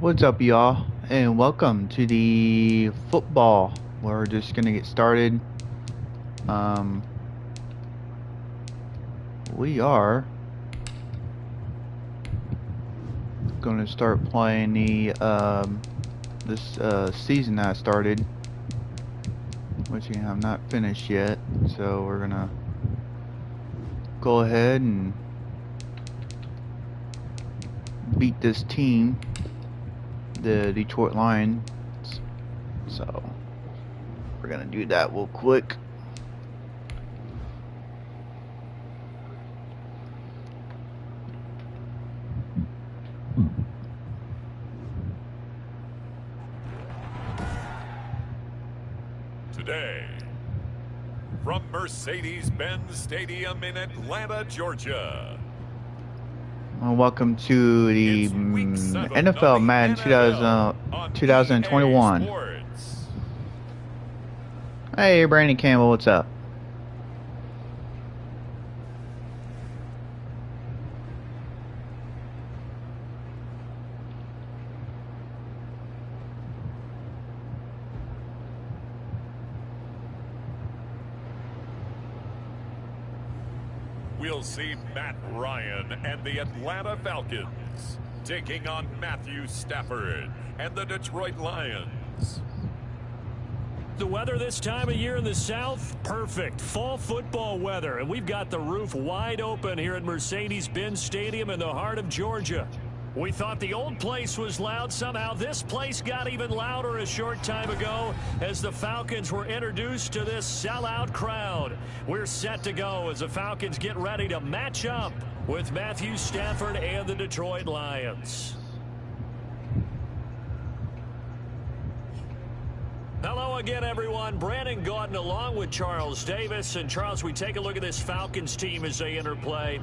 What's up, y'all, and welcome to the football. We're just gonna get started. We are gonna start playing the this season that I started, which I have not finished yet. So we're gonna go ahead and beat this team, the Detroit Lions. So we're gonna do that real quick. Today, from Mercedes-Benz Stadium in Atlanta, Georgia. Well, welcome to the NFL Madden 2021. Hey, Brandon Campbell, what's up? We'll see Matt Ryan and the Atlanta Falcons taking on Matthew Stafford and the Detroit Lions. The weather this time of year in the South, perfect. Fall football weather, and we've got the roof wide open here at Mercedes-Benz Stadium in the heart of Georgia. We thought the old place was loud. Somehow this place got even louder a short time ago as the Falcons were introduced to this sellout crowd. We're set to go as the Falcons get ready to match up with Matthew Stafford and the Detroit Lions. Hello again, everyone. Brandon Gaudin along with Charles Davis. And Charles, we take a look at this Falcons team as they enter play.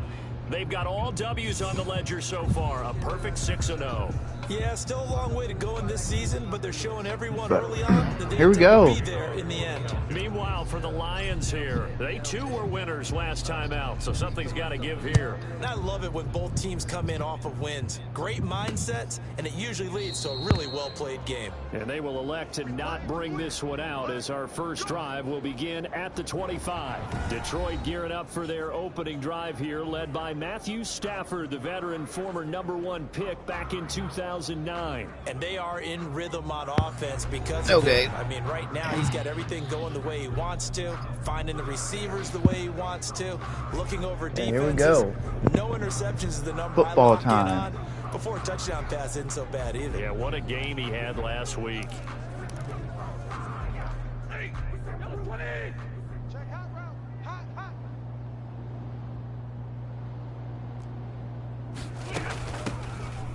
They've got all W's on the ledger so far, a perfect 6-0. Yeah, still a long way to go in this season, but they're showing everyone early on that they Here we go. be there in the end. Meanwhile, for the Lions here, they too were winners last time out, so something's got to give here. And I love it when both teams come in off of wins. Great mindsets, and it usually leads to a really well-played game. And they will elect to not bring this one out as our first drive will begin at the 25. Detroit gearing up for their opening drive here, led by Matthew Stafford, the veteran former #1 pick back in 2009. And they are in rhythm on offense because of it. I mean, right now he's got everything going the way he wants to, finding the receivers the way he wants to, looking over defenses. Here we go. No interceptions is the number Football I time. in on. Before a touchdown pass isn't so bad either. Yeah, what a game he had last week.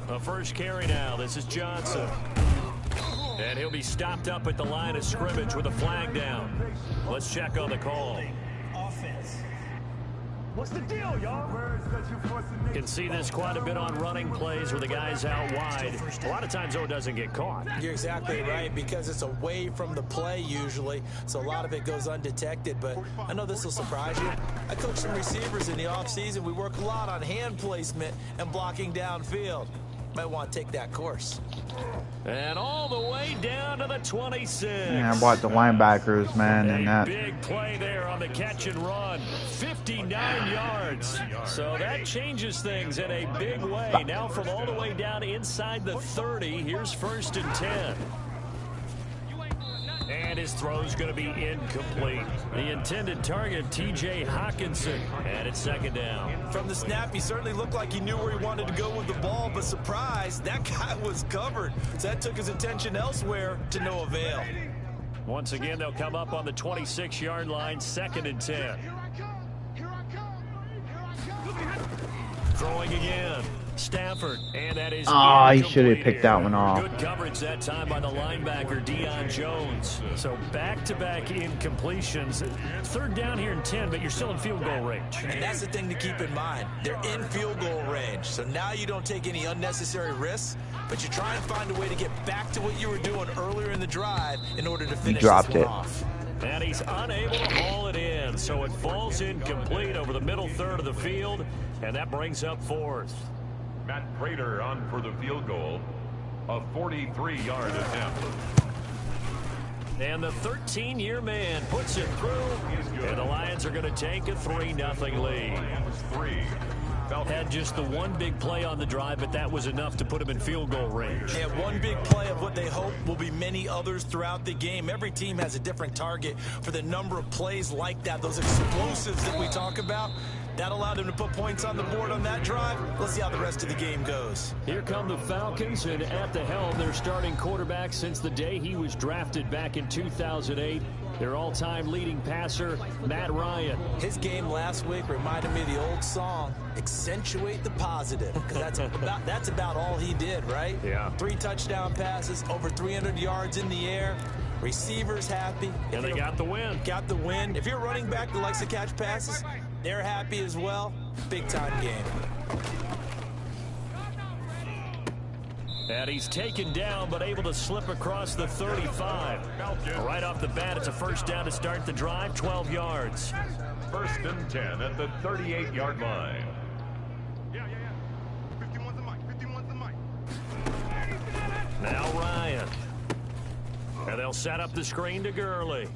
The first carry now. This is Johnson. And he'll be stopped up at the line of scrimmage with a flag down. Let's check on the call. What's the deal, y'all? Can see this quite a bit on running plays where the guy's out wide. A lot of times, though, it doesn't get caught. You're exactly right, because it's away from the play usually, so a lot of it goes undetected. But I know this will surprise you. I coach some receivers in the offseason. We work a lot on hand placement and blocking downfield. Might want to take that course. And all the way down to the 26. Yeah, I bought the linebackers, man, and that. Big play there on the catch and run. 59 yards. So that changes things in a big way. Now from all the way down inside the 30, here's 1st and 10. And his throw's going to be incomplete. The intended target, T.J. Hawkinson. And it's 2nd down. From the snap, he certainly looked like he knew where he wanted to go with the ball, but surprise, that guy was covered. So that took his attention elsewhere to no avail. Once again, they'll come up on the 26-yard line, 2nd and 10. Throwing again. Stafford, and that is He should have picked that one off. Good coverage that time by the linebacker, Deion Jones. So back-to-back incompletions. 3rd down here and 10, but you're still in field goal range. And that's the thing to keep in mind. They're in field goal range, so now you don't take any unnecessary risks, but you try and find a way to get back to what you were doing earlier in the drive in order to finish this one off. And he's unable to haul it in, so it falls incomplete over the middle third of the field, and that brings up 4th. Matt Prater on for the field goal. A 43-yard attempt. And the 13-year man puts it through. And the Lions are going to take a 3-0 lead. Had just the one big play on the drive, but that was enough to put him in field goal range. And one big play of what they hope will be many others throughout the game. Every team has a different target for the number of plays like that, those explosives that we talk about. That allowed him to put points on the board on that drive. Let's see how the rest of the game goes. Here come the Falcons, and at the helm, their starting quarterback since the day he was drafted back in 2008. Their all-time leading passer, Matt Ryan. His game last week reminded me of the old song, Accentuate the Positive, because that's about all he did, right? Yeah. 3 touchdown passes, over 300 yards in the air. Receivers happy. And they got the win. Got the win. If you're a running back that likes to catch passes, they're happy as well. Big-time game. And he's taken down, but able to slip across the 35. Right off the bat, it's a first down to start the drive, 12 yards. First and 10 at the 38-yard line. Now Ryan. And they'll set up the screen to Gurley.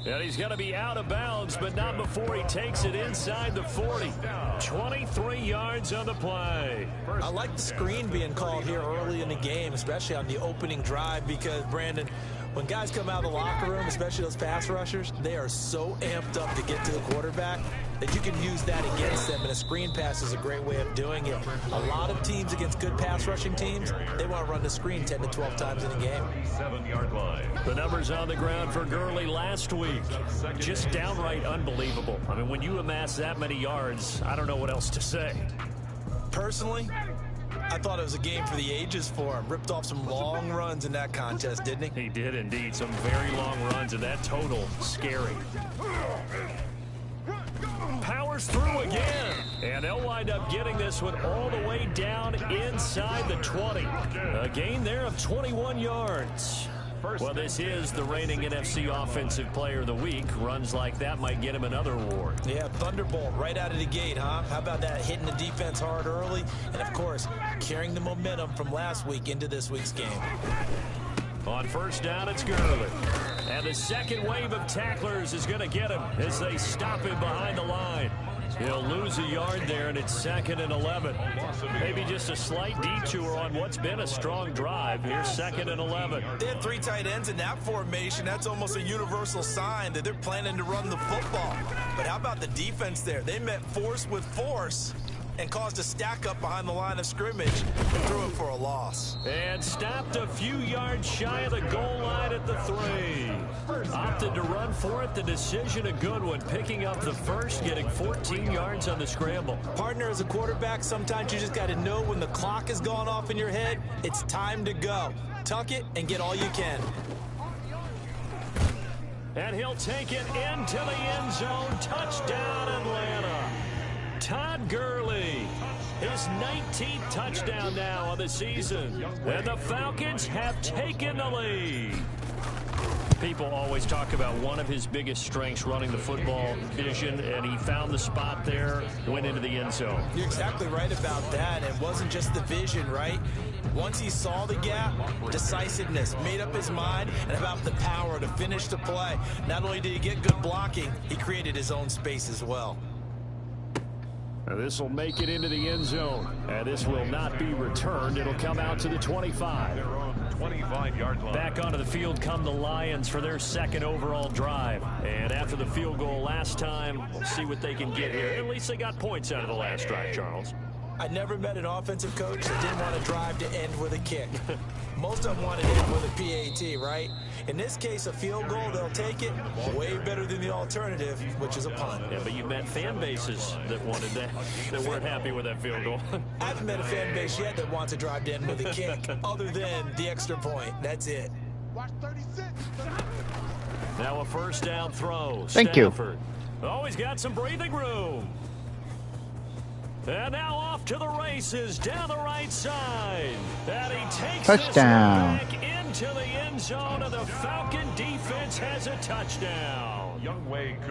And he's going to be out of bounds, but not before he takes it inside the 40. 23 yards on the play. I like the screen being called here early in the game, especially on the opening drive, because, Brandon, when guys come out of the locker room, especially those pass rushers, they are so amped up to get to the quarterback that you can use that against them, and a screen pass is a great way of doing it. A lot of teams against good pass rushing teams, they want to run the screen 10 to 12 times in a game. 7-yard line. The numbers on the ground for Gurley last week, just downright unbelievable. I mean, when you amass that many yards, I don't know what else to say. Personally, I thought it was a game for the ages for him. Ripped off some long runs in that contest, didn't he? He did indeed. Some very long runs, and that total, scary. Powers through again. And they'll wind up getting this one all the way down inside the 20. A gain there of 21 yards. Well, this is the reigning NFC Offensive Player of the Week. Runs like that might get him another award. Yeah, Thunderbolt right out of the gate, huh? How about that, hitting the defense hard early? And, of course, carrying the momentum from last week into this week's game. On first down, it's Gurley. And the second wave of tacklers is going to get him as they stop him behind the line. He'll lose a yard there, and it's 2nd and 11. Maybe just a slight detour on what's been a strong drive. Here's 2nd and 11. They had 3 tight ends in that formation. That's almost a universal sign that they're planning to run the football. But how about the defense there? They met force with force and caused a stack up behind the line of scrimmage and threw it for a loss. And stopped a few yards shy of the goal line at the 3. Opted to run for it. The decision a good one. Picking up the first, getting 14 yards on the scramble. Partner, as a quarterback, sometimes you just got to know when the clock has gone off in your head, it's time to go. Tuck it and get all you can. And he'll take it into the end zone. Touchdown, Atlanta. Todd Gurley, his 19th touchdown now on the season. And the Falcons have taken the lead. People always talk about one of his biggest strengths, running the football, vision, and he found the spot there, went into the end zone. You're exactly right about that. It wasn't just the vision, right? Once he saw the gap, decisiveness, made up his mind, and about the power to finish the play. Not only did he get good blocking, he created his own space as well. This will make it into the end zone. And this will not be returned. It'll come out to the 25. 25-yard line. Back onto the field come the Lions for their 2nd overall drive. And after the field goal last time, we'll see what they can get here. At least they got points out of the last drive, Charles. I never met an offensive coach that didn't want to drive to end with a kick. Most of them wanted to end with a PAT, right? In this case, a field goal, they'll take it. Way better than the alternative, which is a punt. Yeah, but you've met fan bases that wanted that, that weren't happy with that field goal. I haven't met a fan base yet that wants to drive to end with a kick, other than the extra point. That's it. Now a first down throw. Thank you. Oh, he's got some breathing room. And now off to the races down the right side. And he takes Touchdown. this one back into into the end zone, and the Falcon defense has a touchdown.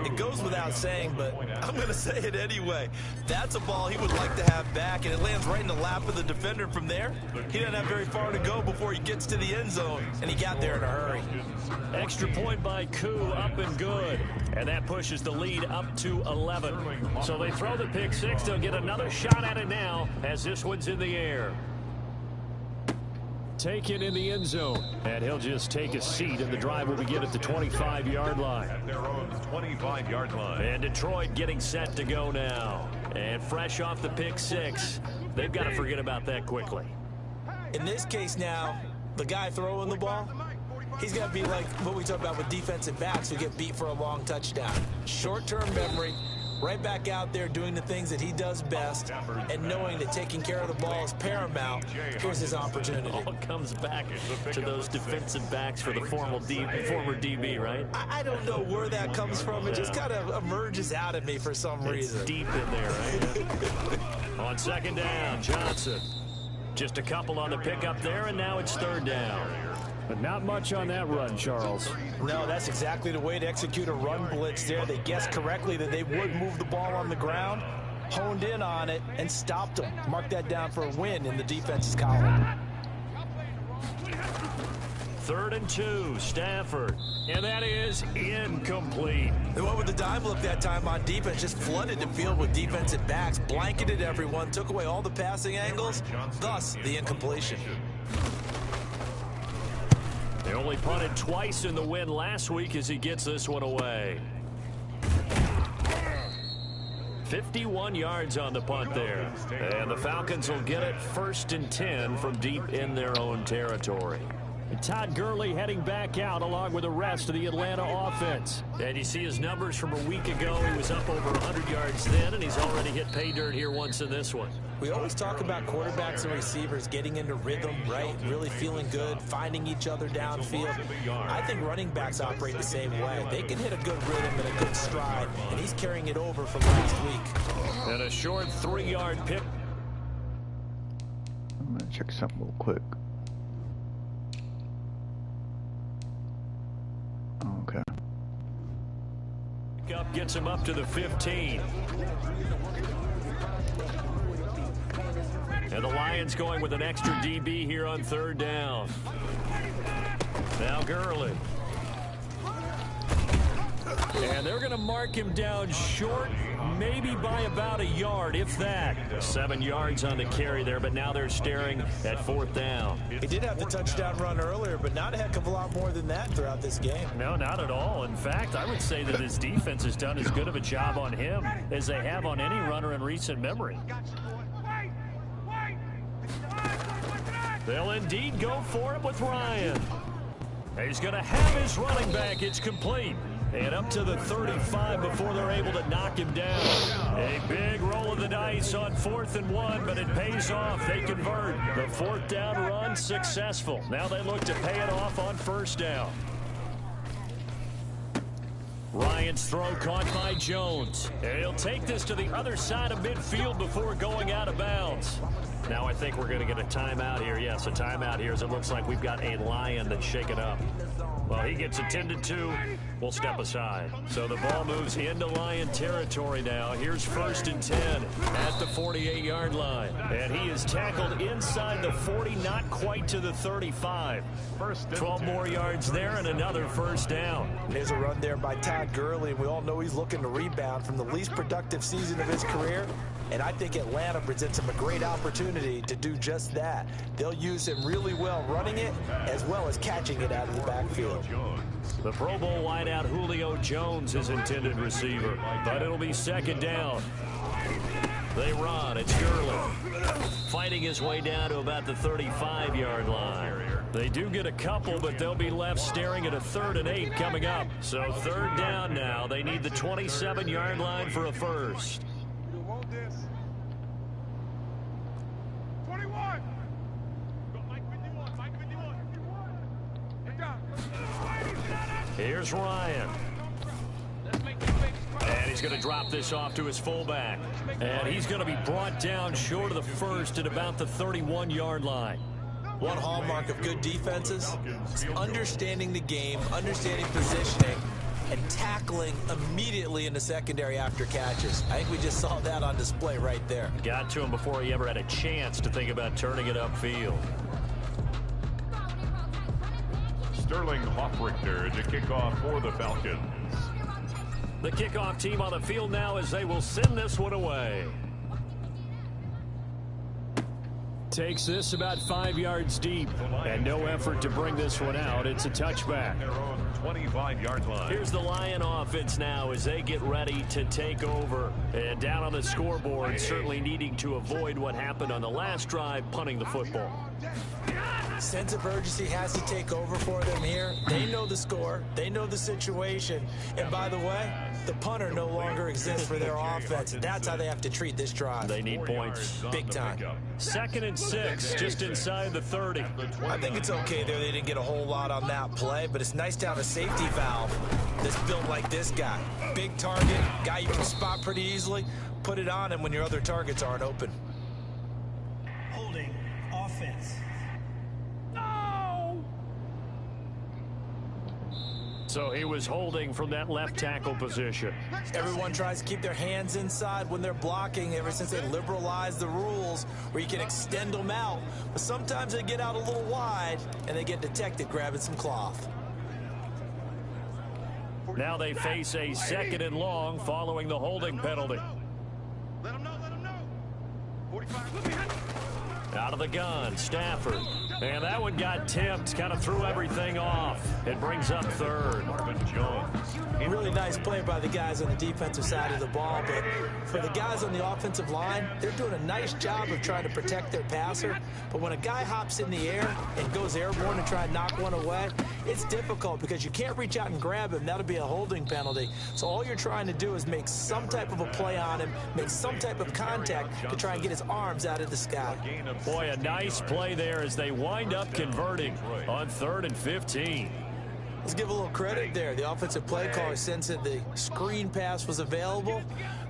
It goes without saying, but I'm going to say it anyway. That's a ball he would like to have back, and it lands right in the lap of the defender. From there, he doesn't have very far to go before he gets to the end zone, and he got there in a hurry. Extra point by Koo, up and good. And that pushes the lead up to 11. So they throw the pick six. They'll get another shot at it now as this one's in the air. Taken in the end zone. And he'll just take a seat, and the drive will begin at the 25-yard line. At their own 25-yard line. And Detroit getting set to go now. And fresh off the pick six, they've got to forget about that quickly. In this case now, the guy throwing the ball, he's got to be like what we talk about with defensive backs who get beat for a long touchdown. Short-term memory, right back out there doing the things that he does best, and knowing that taking care of the ball is paramount. Here's his opportunity. All comes back to those defensive backs for the former DB, right? I don't know where that comes from. It just kind of emerges out of me for some reason. It's deep in there, right? On second down, Johnson. Just a couple on the pickup there, and now it's third down. But not much on that run, Charles. No, that's exactly the way to execute a run blitz there. They guessed correctly that they would move the ball on the ground, honed in on it, and stopped them. Mark that down for a win in the defense's column. 3rd and 2, Stafford. And that is incomplete. They went with the dime look that time on defense, just flooded the field with defensive backs, blanketed everyone, took away all the passing angles, thus the incompletion. They only punted twice in the win last week as he gets this one away. 51 yards on the punt there. And the Falcons will get it 1st and 10 from deep in their own territory. And Todd Gurley heading back out along with the rest of the Atlanta offense. And you see his numbers from a week ago. He was up over 100 yards then, and he's already hit pay dirt here once in this one. We always talk about quarterbacks and receivers getting into rhythm, right? Really feeling good, finding each other downfield. I think running backs operate the same way. They can hit a good rhythm and a good stride, and he's carrying it over from last week. And a short 3-yard pick. I'm going to check something real quick. Okay. Up gets him up to the 15. And the Lions going with an extra DB here on 3rd down. Now Gurley. And they're going to mark him down short, maybe by about a yard, if that. 7 yards on the carry there, but now they're staring at 4th down. He did have the touchdown run earlier, but not a heck of a lot more than that throughout this game. No, not at all. In fact, I would say that his defense has done as good of a job on him as they have on any runner in recent memory. They'll indeed go for it with Ryan. He's going to have his running back. It's complete. And up to the 35 before they're able to knock him down. A big roll of the dice on 4th and 1, but it pays off. They convert. The 4th down run successful. Now they look to pay it off on 1st down. Ryan's throw caught by Jones. And he'll take this to the other side of midfield before going out of bounds. Now I think we're going to get a timeout here. Yes, a timeout here as it looks like we've got a Lion that's shaken up. Well, he gets attended to. We'll step aside. So the ball moves into Lion territory now. Here's 1st and 10 at the 48-yard line. And he is tackled inside the 40, not quite to the 35. 12 more yards there and another 1st down. There's a run there by Todd Gurley. We all know he's looking to rebound from the least productive season of his career. And I think Atlanta presents him a great opportunity to do just that. They'll use him really well running it as well as catching it out of the backfield. The Pro Bowl wideout Julio Jones is intended receiver, but it'll be 2nd down. They run. It's Gurley fighting his way down to about the 35-yard line. They do get a couple, but they'll be left staring at a 3rd and 8 coming up. So 3rd down now. They need the 27-yard line for a first. Here's Ryan. And he's going to drop this off to his fullback. And he's going to be brought down short of the 1st at about the 31-yard line. One hallmark of good defenses is understanding the game, understanding positioning, and tackling immediately in the secondary after catches. I think we just saw that on display right there. Got to him before he ever had a chance to think about turning it upfield. Sterling Hoffrichter to kick off for the Falcons. The kickoff team on the field now as they will send this one away. Takes this about 5 yards deep, and no effort to bring this one out. It's a touchback. Their own 25-yard line. Here's the Lion offense now as they get ready to take over. And down on the scoreboard, certainly needing to avoid what happened on the last drive, punting the football. Sense of urgency has to take over for them here. They know the score. They know the situation. And by the way, the punter no longer exists for their offense. That's how they have to treat this drive. They need points. Big time. 2nd and 6, just inside the 30. I think it's okay there. They didn't get a whole lot on that play, but it's nice to have a safety valve that's built like this guy. Big target, guy you can spot pretty easily. Put it on him when your other targets aren't open. Holding offense. So he was holding from that left tackle position. Everyone tries to keep their hands inside when they're blocking ever since they liberalized the rules where you can extend them out. But sometimes they get out a little wide and they get detected grabbing some cloth. Now they face a 2nd and long following the holding penalty. Let him know. 45. Look behind. Out of the gun, Stafford. And that one got tipped, kind of threw everything off. It brings up 3rd. Marvin Jones. Really nice play by the guys on the defensive side of the ball, but for the guys on the offensive line, they're doing a nice job of trying to protect their passer. But when a guy hops in the air and goes airborne to try and knock one away, it's difficult because you can't reach out and grab him. That'll be a holding penalty. So all you're trying to do is make some type of a play on him, make some type of contact to try and get his arms out of the sky. Boy, a nice play there as they wind up converting on 3rd and 15. Let's give a little credit there. The offensive play caller sensed that the screen pass was available.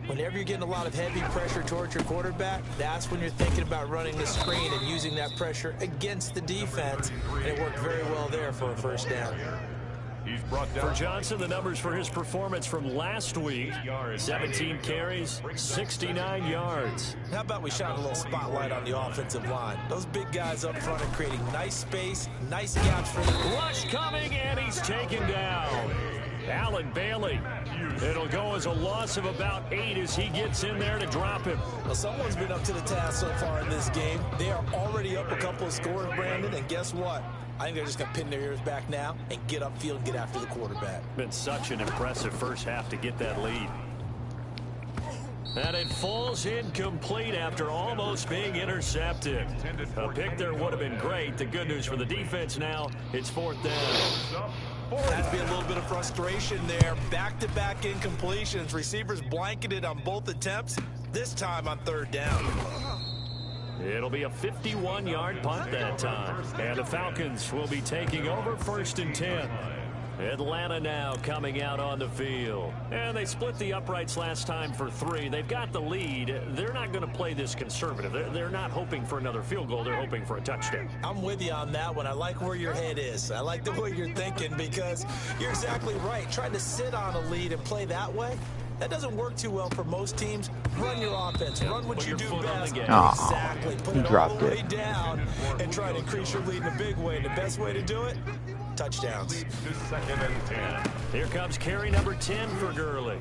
Whenever you're getting a lot of heavy pressure towards your quarterback, that's when you're thinking about running the screen and using that pressure against the defense. And it worked very well there for a first down. He's brought down For Johnson, the numbers for his performance from last week: 17 carries, 69 yards. How about we shine a little spotlight on the offensive line? Those big guys up front are creating nice space, nice gaps for the Rush coming, and he's taken down. Allen Bailey. It'll go as a loss of about 8 as he gets in there to drop him. Well, someone's been up to the task so far in this game. They are already up a couple of scores, Brandon, and guess what? I think they're just going to pin their ears back now and get upfield and get after the quarterback. Been such an impressive first half to get that lead. And it falls incomplete after almost being intercepted. A pick there would have been great. The good news for the defense now, it's 4th down. Has to be a little bit of frustration there. Back-to-back incompletions. Receivers blanketed on both attempts, this time on 3rd down. It'll be a 51-yard punt that time. And the Falcons will be taking over 1st and 10. Atlanta now coming out on the field. And they split the uprights last time for 3. They've got the lead. They're not going to play this conservative. They're not hoping for another field goal. They're hoping for a touchdown. I'm with you on that one. I like where your head is. I like the way you're thinking because you're exactly right. Trying to sit on a lead and play that way, that doesn't work too well for most teams. Run your offense. Run what you do best. Exactly. Put it all the way down and try to increase your lead in a big way. And the best way to do it, touchdowns. 2nd and 10. Here comes carry number 10 for Gurley.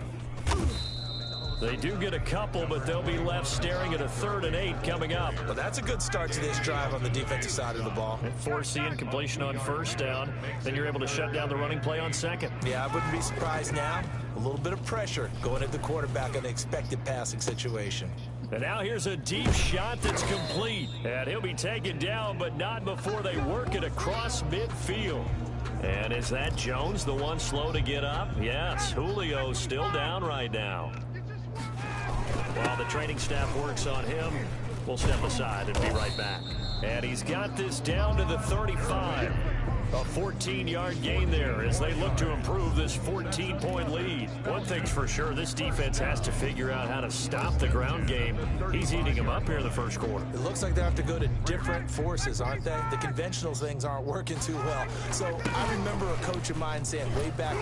They do get a couple, but they'll be left staring at a 3rd and 8 coming up. Well, that's a good start to this drive on the defensive side of the ball. And force the incompletion on 1st down. Then you're able to shut down the running play on 2nd. Yeah, I wouldn't be surprised now. A little bit of pressure going at the quarterback in an expected passing situation. And now here's a deep shot that's complete. And he'll be taken down, but not before they work it across midfield. And is that Jones, the one slow to get up? Yes, Julio still down right now. While the training staff works on him, we'll step aside and be right back. And he's got this down to the 35. A 14-yard gain there as they look to improve this 14-point lead. One thing's for sure, this defense has to figure out how to stop the ground game. He's eating them up here in the first quarter. It looks like they have to go to different forces, aren't they? The conventional things aren't working too well. So I remember a coach of mine saying way back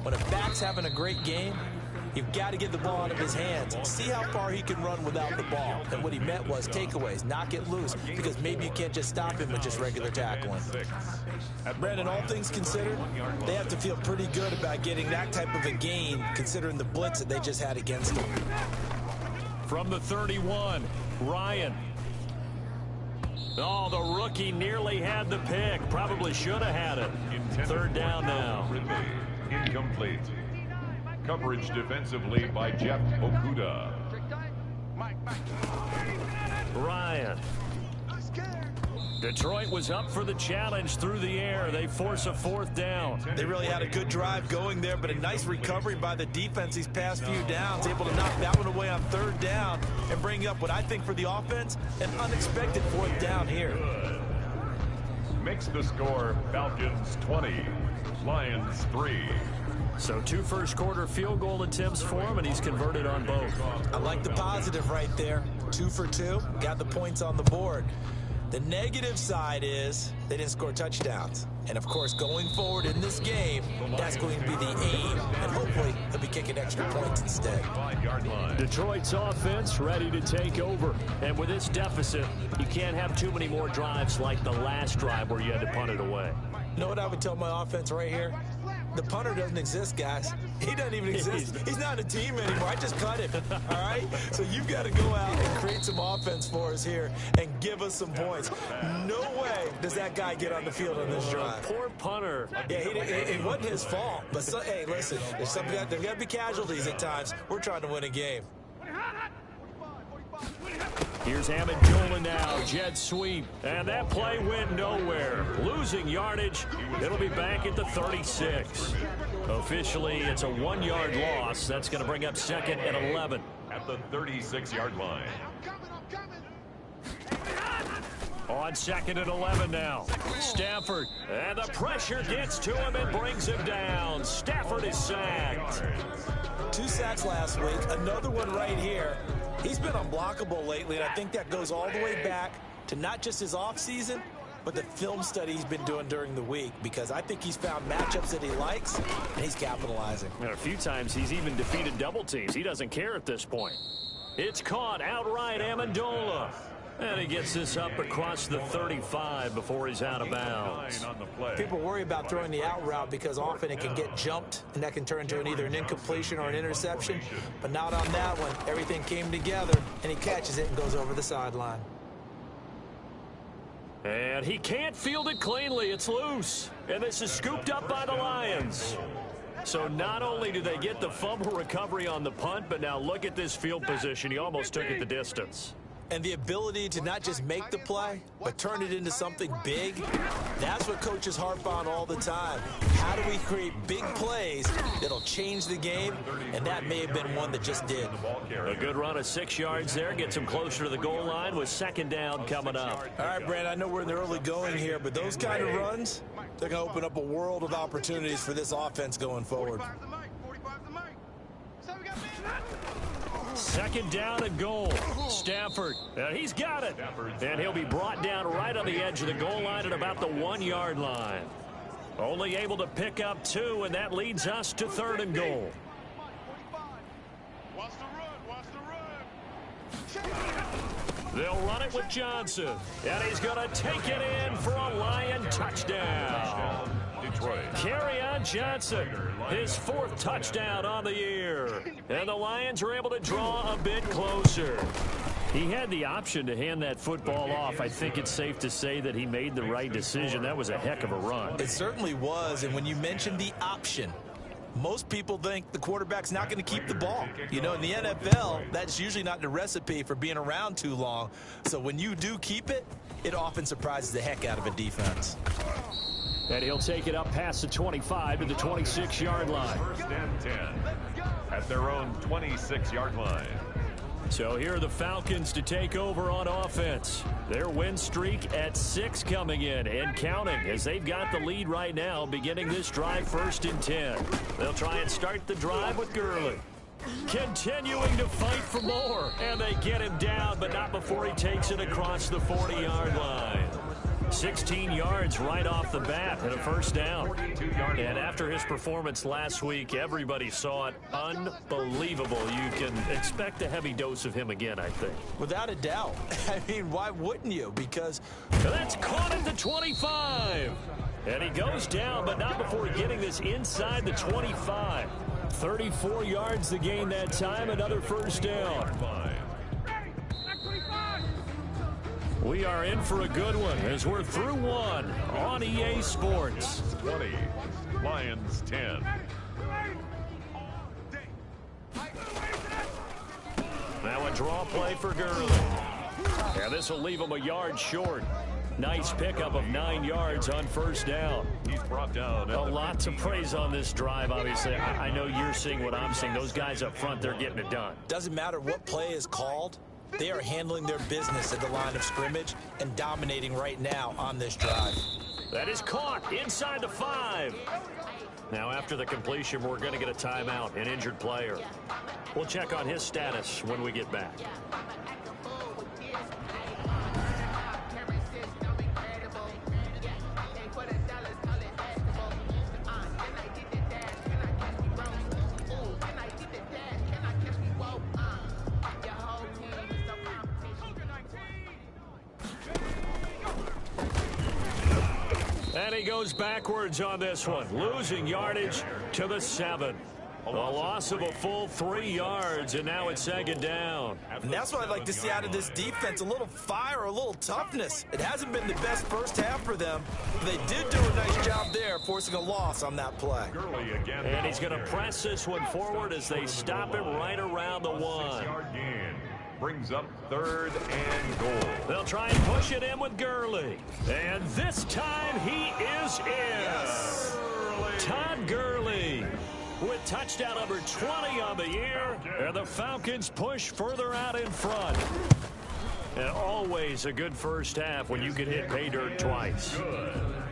when a back's having a great game, you've got to get the ball out of his hands. See how far he can run without the ball. And what he meant was takeaways, knock it loose, because maybe you can't just stop him with just regular tackling. Brandon, all things considered, they have to feel pretty good about getting that type of a gain, considering the blitz that they just had against them. From the 31, Ryan. Oh, the rookie nearly had the pick. Probably should have had it. Third down now. Incomplete. Coverage defensively by Jeff Okuda. Ryan. Detroit was up for the challenge through the air. They force a fourth down. They really had a good drive going there, but a nice recovery by the defense these past few downs. Able to knock that one away on third down and bring up what I think for the offense, an unexpected fourth down here. Makes the score Falcons 20, Lions 3. So 2 first-quarter field goal attempts for him, and he's converted on both. I like the positive right there. 2 for 2. Got the points on the board. The negative side is they didn't score touchdowns. And, of course, going forward in this game, that's going to be the aim. And hopefully they'll be kicking extra points instead. Detroit's offense ready to take over. And with this deficit, you can't have too many more drives like the last drive where you had to punt it away. You know what I would tell my offense right here? The punter doesn't exist, guys. He doesn't even exist. He's not a team anymore. I just cut him, all right? So you've got to go out and create some offense for us here and give us some points. No way does that guy get on the field on this drive. Poor punter. Yeah, it wasn't his fault. But, hey, listen, there's got to be casualties at times. We're trying to win a game. Here's Amendola now, jet sweep, and that play went nowhere. Losing yardage, it'll be back at the 36. Officially, it's a 1-yard loss. That's going to bring up second and 11. At the 36-yard line. On second and 11 now. Stafford, and the pressure gets to him and brings him down. Stafford is sacked. 2 sacks last week, another one right here. He's been unblockable lately, and I think that goes all the way back to not just his offseason, but the film study he's been doing during the week, because I think he's found matchups that he likes, and he's capitalizing. And a few times he's even defeated double teams. He doesn't care at this point. It's caught outright, Amendola. And he gets this up across the 35 before he's out of bounds. People worry about throwing the out route because often it can get jumped, and that can turn into either an incompletion or an interception. But not on that one. Everything came together, and he catches it and goes over the sideline. And he can't field it cleanly. It's loose. And this is scooped up by the Lions. So not only do they get the fumble recovery on the punt, but now look at this field position. He almost took it the distance. And the ability to not just make the play, but turn it into something big, that's what coaches harp on all the time. How do we create big plays that'll change the game? And that may have been one that just did. A good run of 6 yards there, gets him closer to the goal line with second down coming up. All right, Brand, I know we're in the early going here, but those kind of runs, they're going to open up a world of opportunities for this offense going forward. Second down and goal. Stafford, and he's got it. And he'll be brought down right on the edge of the goal line at about the 1-yard line. Only able to pick up 2, and that leads us to third and goal. They'll run it with Johnson, and he's going to take it in for a Lion touchdown. Kerryon Johnson, his 4th touchdown on the year. And the Lions are able to draw a bit closer. He had the option to hand that football off. I think it's safe to say that he made the right decision. That was a heck of a run. It certainly was, and when you mentioned the option, most people think the quarterback's not going to keep the ball. You know, in the NFL, that's usually not the recipe for being around too long. So when you do keep it, it often surprises the heck out of a defense. And he'll take it up past the 25 to the 26-yard line. First and 10 at their own 26-yard line. So here are the Falcons to take over on offense. Their win streak at 6 coming in and counting as they've got the lead right now beginning this drive 1st and 10. They'll try and start the drive with Gurley. Continuing to fight for more. And they get him down, but not before he takes it across the 40-yard line. 16 yards right off the bat and a first down. And after his performance last week, everybody saw it. Unbelievable. You can expect a heavy dose of him again, I think. Without a doubt. I mean, why wouldn't you? Because that's caught at the 25. And he goes down, but not before getting this inside the 25. 34 yards the gain that time, another first down. We are in for a good one as we're through one on EA Sports. 20, Lions 10. Now a draw play for Gurley. And this will leave him a yard short. Nice pickup of 9 yards on first down. He's brought down. A lot to praise on this drive, obviously. I know you're seeing what I'm seeing. Those guys up front, they're getting it done. Doesn't matter what play is called. They are handling their business at the line of scrimmage and dominating right now on this drive. That is caught inside the 5. Now after the completion, we're going to get a timeout, an injured player. We'll check on his status when we get back. And he goes backwards on this one, losing yardage to the 7. A loss of a full 3 yards, and now it's 2nd down. And that's what I'd like to see out of this defense, a little fire, a little toughness. It hasn't been the best first half for them, but they did do a nice job there, forcing a loss on that play. And he's going to press this one forward as they stop him right around the 1. Brings up 3rd and goal. They'll try and push it in with Gurley. And this time he is in. Yes. Todd Gurley with touchdown number 20 on the year. And the Falcons push further out in front. And always a good first half when you can hit pay dirt twice.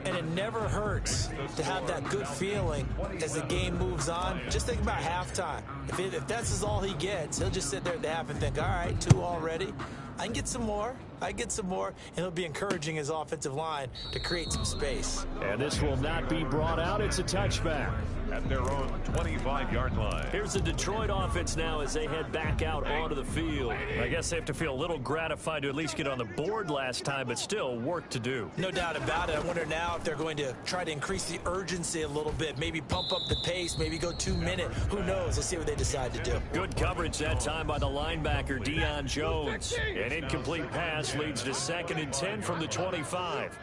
And it never hurts to have that good feeling as the game moves on. Just think about halftime. If that's all he gets, he'll just sit there at the half and think, all right, 2 already. I can get some more. I get some more. And he'll be encouraging his offensive line to create some space. And this will not be brought out. It's a touchback. At their own 25-yard line. Here's the Detroit offense now as they head back out onto the field. I guess they have to feel a little gratified to at least get on the board last time, but still work to do. No doubt about it. I wonder now if they're going to try to increase the urgency a little bit, maybe pump up the pace, maybe go 2-minute. Who knows? Let's see what they decide to do. Good coverage that time by the linebacker, Deion Jones. An incomplete pass leads to 2nd and 10 from the 25.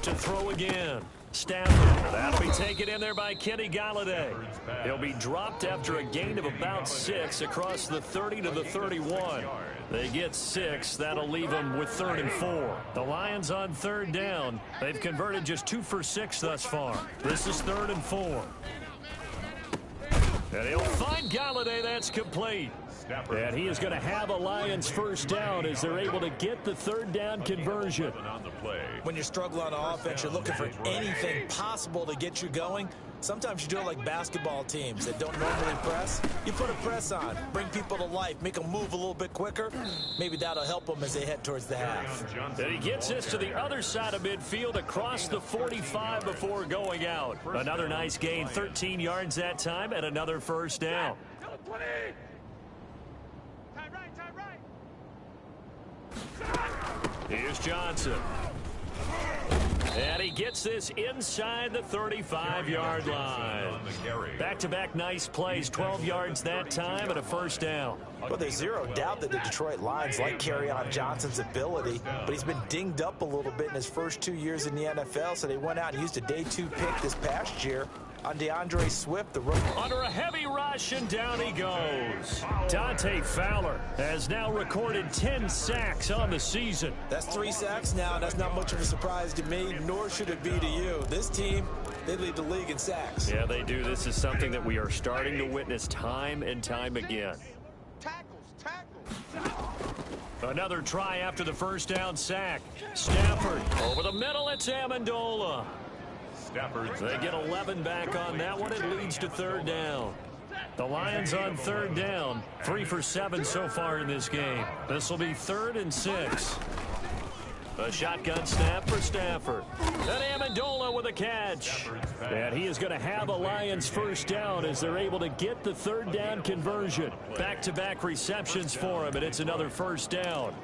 To throw again. Stafford. That'll be taken in there by Kenny Galladay. He'll be dropped after a gain of about 6 across the 30 to the 31. They get 6. That'll leave them with 3rd and 4. The Lions on 3rd down. They've converted just 2 for 6 thus far. This is 3rd and 4. And he'll find Galladay. That's complete. And he is going to have a Lions first down as they're able to get the 3rd down conversion. When you struggle on offense, you're looking for anything possible to get you going. Sometimes you do it like basketball teams that don't normally press. You put a press on, bring people to life, make them move a little bit quicker. Maybe that'll help them as they head towards the half. And he gets this to the other side of midfield across the 45 before going out. Another nice gain, 13 yards that time, and another first down. Here's Johnson. And he gets this inside the 35-yard line. Back-to-back nice plays, 12 yards that time and a first down. Well, there's zero doubt that the Detroit Lions like Kerryon Johnson's ability, but he's been dinged up a little bit in his first 2 years in the NFL, so they went out and used a day 2 pick this past year on DeAndre Swift, the rookie. Under a heavy rush, and down he goes. Dante Fowler has now recorded 10 sacks on the season. That's 3 sacks now. That's not much of a surprise to me, nor should it be to you. This team, they lead the league in sacks. Yeah, they do. This is something that we are starting to witness time and time again. Another try after the first down sack. Stafford over the middle. It's Amendola. They get 11 back on that one. It leads to third down. The Lions on third down. 3 for 7 so far in this game. This will be 3rd and 6. A shotgun snap for Stafford. And Amendola with a catch. And he is going to have a Lions first down as they're able to get the third down conversion. Back-to-back receptions for him, and it's another first down.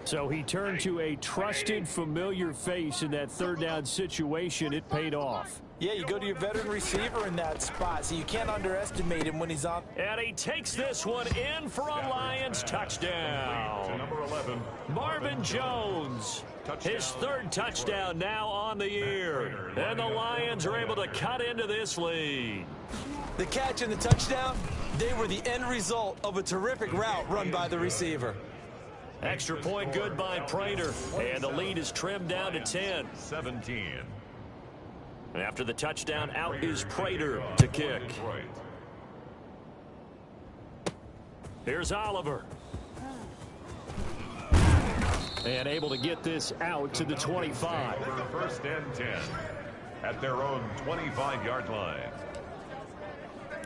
So he turned to a trusted, familiar face in that third down situation. It paid off. Yeah, you go to your veteran receiver in that spot, so you can't underestimate him when he's on. And he takes this one in for a Lions touchdown. Number 11, Marvin Jones. His 3rd touchdown now on the year. And the Lions are able to cut into this lead. The catch and the touchdown, they were the end result of a terrific route run by the receiver. Extra point good by Prater. And the lead is trimmed down to 10. 17. After the touchdown, out is Prater to kick. Here's Oliver. And able to get this out to the 25. First and 10 at their own 25-yard line.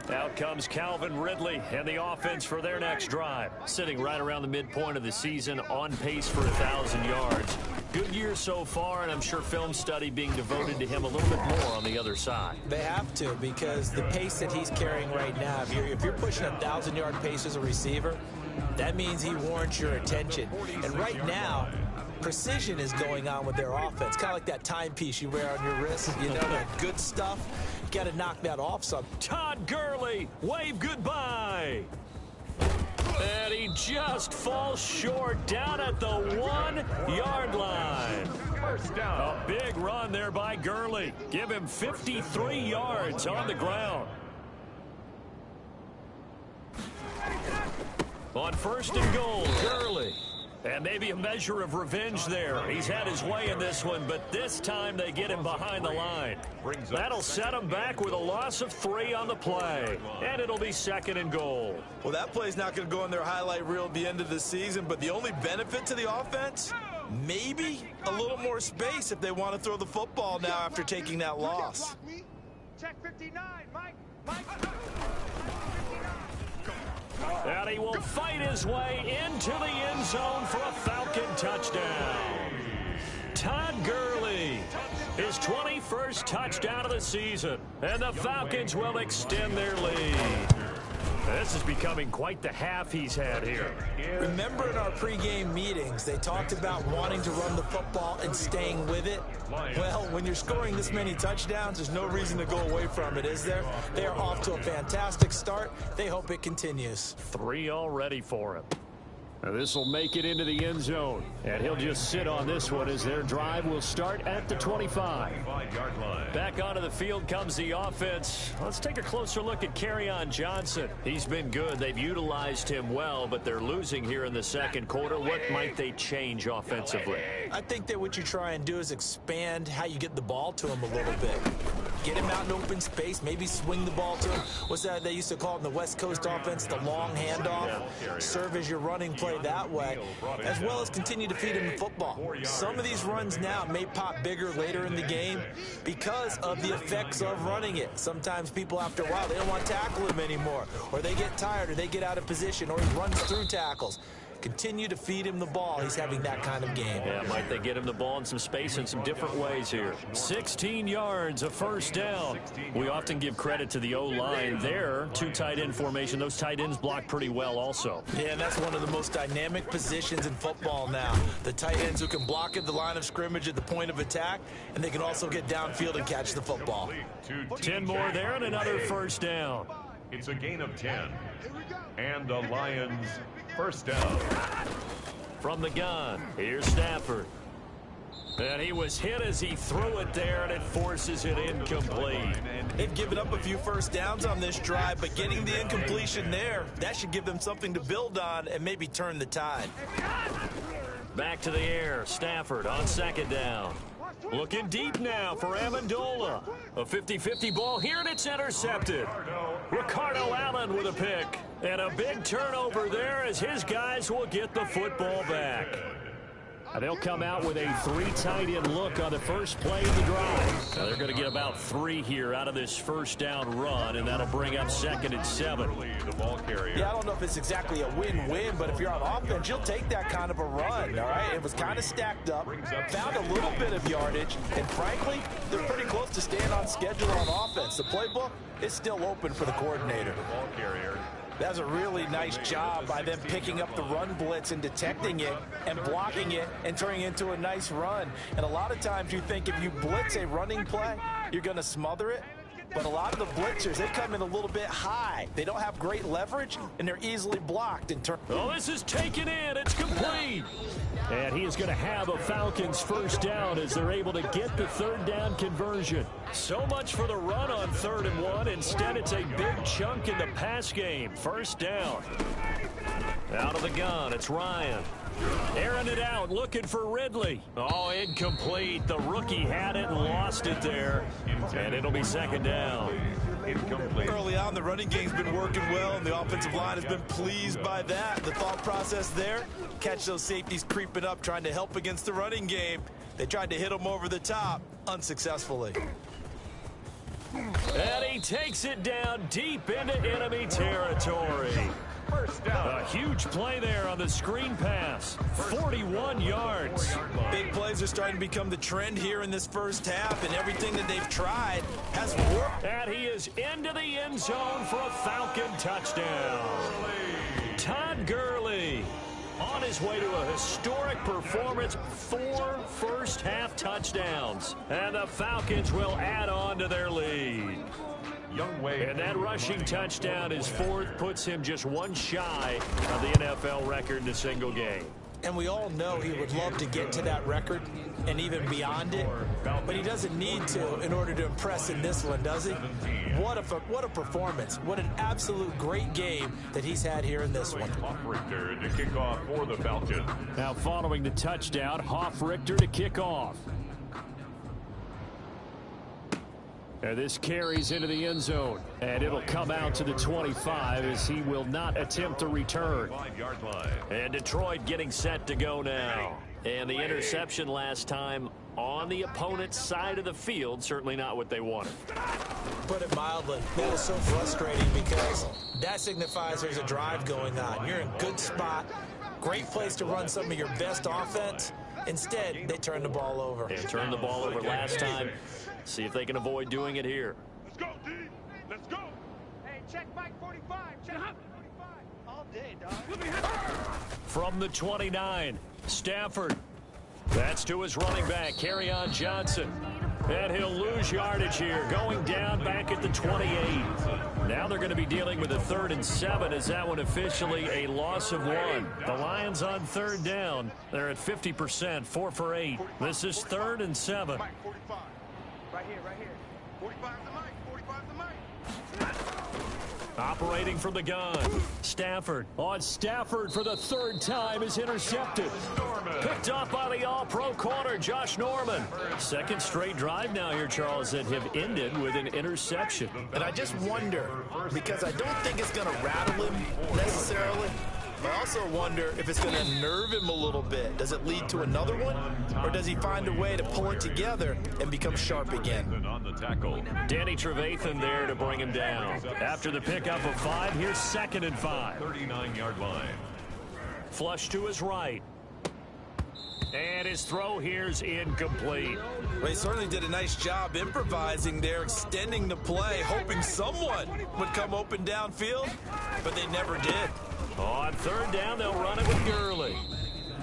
Out comes Calvin Ridley and the offense for their next drive. Sitting right around the midpoint of the season, on pace for 1,000 yards. Good year so far, and I'm sure film study being devoted to him a little bit more on the other side. They have to, because the pace that he's carrying right now, if you're pushing 1,000-yard pace as a receiver, that means he warrants your attention. And right now, precision is going on with their offense. Kind of like that timepiece you wear on your wrist. You know, that good stuff. You got to knock that off some. Todd Gurley, wave goodbye. And he just falls short down at the 1-yard line. First down. A big run there by Gurley. Give him 53 yards on the ground. On 1st and goal, Gurley. And maybe a measure of revenge there. He's had his way in this one, but this time they get him behind the line. That'll set him back with a loss of 3 on the play. And it'll be 2nd and goal. Well, that play's not going to go in their highlight reel at the end of the season, but the only benefit to the offense, maybe a little more space if they want to throw the football now after taking that loss. Check 59, Mike. And he will fight his way into the end zone for a Falcon touchdown. Todd Gurley, his 21st touchdown of the season. And the Falcons will extend their lead. This is becoming quite the half he's had here. Remember in our pregame meetings, they talked about wanting to run the football and staying with it? Well, when you're scoring this many touchdowns, there's no reason to go away from it, is there? They are off to a fantastic start. They hope it continues. 3 already for him. This will make it into the end zone. And he'll just sit on this one as their drive will start at the 25. Back onto the field comes the offense. Let's take a closer look at Kerryon Johnson. He's been good. They've utilized him well, but they're losing here in the second quarter. What might they change offensively? I think that what you try and do is expand how you get the ball to him a little bit. Get him out in open space, maybe swing the ball to him. What's that they used to call it in the West Coast offense, the long handoff? Serve as your running play that way, as well as continue to feed him the football. Some of these runs now may pop bigger later in the game because of the effects of running it. Sometimes people, after a while, they don't want to tackle him anymore, or they get tired, or they get out of position, or he runs through tackles. Continue to feed him the ball. He's having that kind of game. Yeah, might they get him the ball in some space in some different ways here. 16 yards, a first down. We often give credit to the O-line there. 2 tight end formation. Those tight ends block pretty well also. Yeah, that's one of the most dynamic positions in football now. The tight ends who can block at the line of scrimmage at the point of attack, and they can also get downfield and catch the football. 10 more there and another first down. It's a gain of 10. And the Lions first down. From the gun, here's Stafford. And he was hit as he threw it there, and it forces it incomplete. They've given up a few first downs on this drive, but getting the incompletion there, that should give them something to build on and maybe turn the tide. Back to the air, Stafford on second down. Looking deep now for Amendola. A 50-50 ball here, and it's intercepted. Ricardo Allen with a pick. And a big turnover there as his guys will get the football back. And they'll come out with a 3 tight end look on the first play of the drive. Now they're going to get about 3 here out of this first down run, and that'll bring up 2nd and 7. The ball carrier. Yeah, I don't know if it's exactly a win-win, but if you're on offense, you'll take that kind of a run, all right? It was kind of stacked up, found a little bit of yardage, and frankly, they're pretty close to staying on schedule on offense. The playbook is still open for the coordinator. The ball carrier. That's a really nice job by them picking up the run blitz and detecting it and blocking it and turning it into a nice run. And a lot of times you think if you blitz a running play, you're going to smother it. But a lot of the blitzers, they come in a little bit high. They don't have great leverage, and they're easily blocked in turn. Oh, this is taken in. It's complete. And he is going to have a Falcons first down as they're able to get the 3rd down conversion. So much for the run on 3rd and 1. Instead, it's a big chunk in the pass game. First down. Out of the gun, it's Ryan. Airing it out, looking for Ridley. Oh, incomplete. The rookie had it and lost it there. And it'll be 2nd down. Incomplete. Early on, the running game's been working well, and the offensive line has been pleased by that. The thought process there, catch those safeties creeping up, trying to help against the running game. They tried to hit them over the top, unsuccessfully. And he takes it down deep into enemy territory. First down. A huge play there on the screen pass. 41 yards. Big plays are starting to become the trend here in this first half, and everything that they've tried has worked. And he is into the end zone for a Falcon touchdown. Todd Gurley on his way to a historic performance. 4 first-half touchdowns. And the Falcons will add on to their lead. And that rushing touchdown is 4th, puts him just 1 shy of the NFL record in a single game. And we all know he would love to get to that record and even beyond it, but he doesn't need to in order to impress in this one, does he? What a performance. What an absolute great game that he's had here in this one. Hoff-Richter to kick off for the Falcons. Now following the touchdown, Hoff-Richter to kick off. And this carries into the end zone, and it'll come out to the 25 as he will not attempt to return. 5-yard line. And Detroit getting set to go now. And the interception last time on the opponent's side of the field, certainly not what they wanted. Put it mildly, that is so frustrating because that signifies there's a drive going on. You're in a good spot, great place to run some of your best offense. Instead, they turn the ball over. They turned the ball over last time. See if they can avoid doing it here. Let's go, D. Let's go. Hey, check Mike 45. Check Mike 45. All day, dog. From the 29, Stafford. That's to his running back, Kerryon Johnson. And he'll lose yardage here, going down back at the 28. Now they're going to be dealing with a 3rd and 7 as that one officially a loss of 1. The Lions on 3rd down. They're at 50%, 4 for 8. This is 3rd and 7. Mike 45. Right here, right here. 45 to Mike. 45 to Mike. Operating from the gun. Stafford on Stafford for the 3rd time is intercepted. Picked off by the all-pro corner, Josh Norman. 2nd straight drive now here, Charles, that have ended with an interception. And I just wonder, because I don't think it's going to rattle him necessarily, I also wonder if it's going to nerve him a little bit. Does it lead to another one? Or does he find a way to pull it together and become sharp again? On the tackle. Danny Trevathan there to bring him down. After the pickup of 5, here's 2nd and 5. 39-yard line. Flush to his right. And his throw here's incomplete. Well, he certainly did a nice job improvising there, extending the play, hoping someone would come open downfield, but they never did. On 3rd down, they'll run it with Gurley.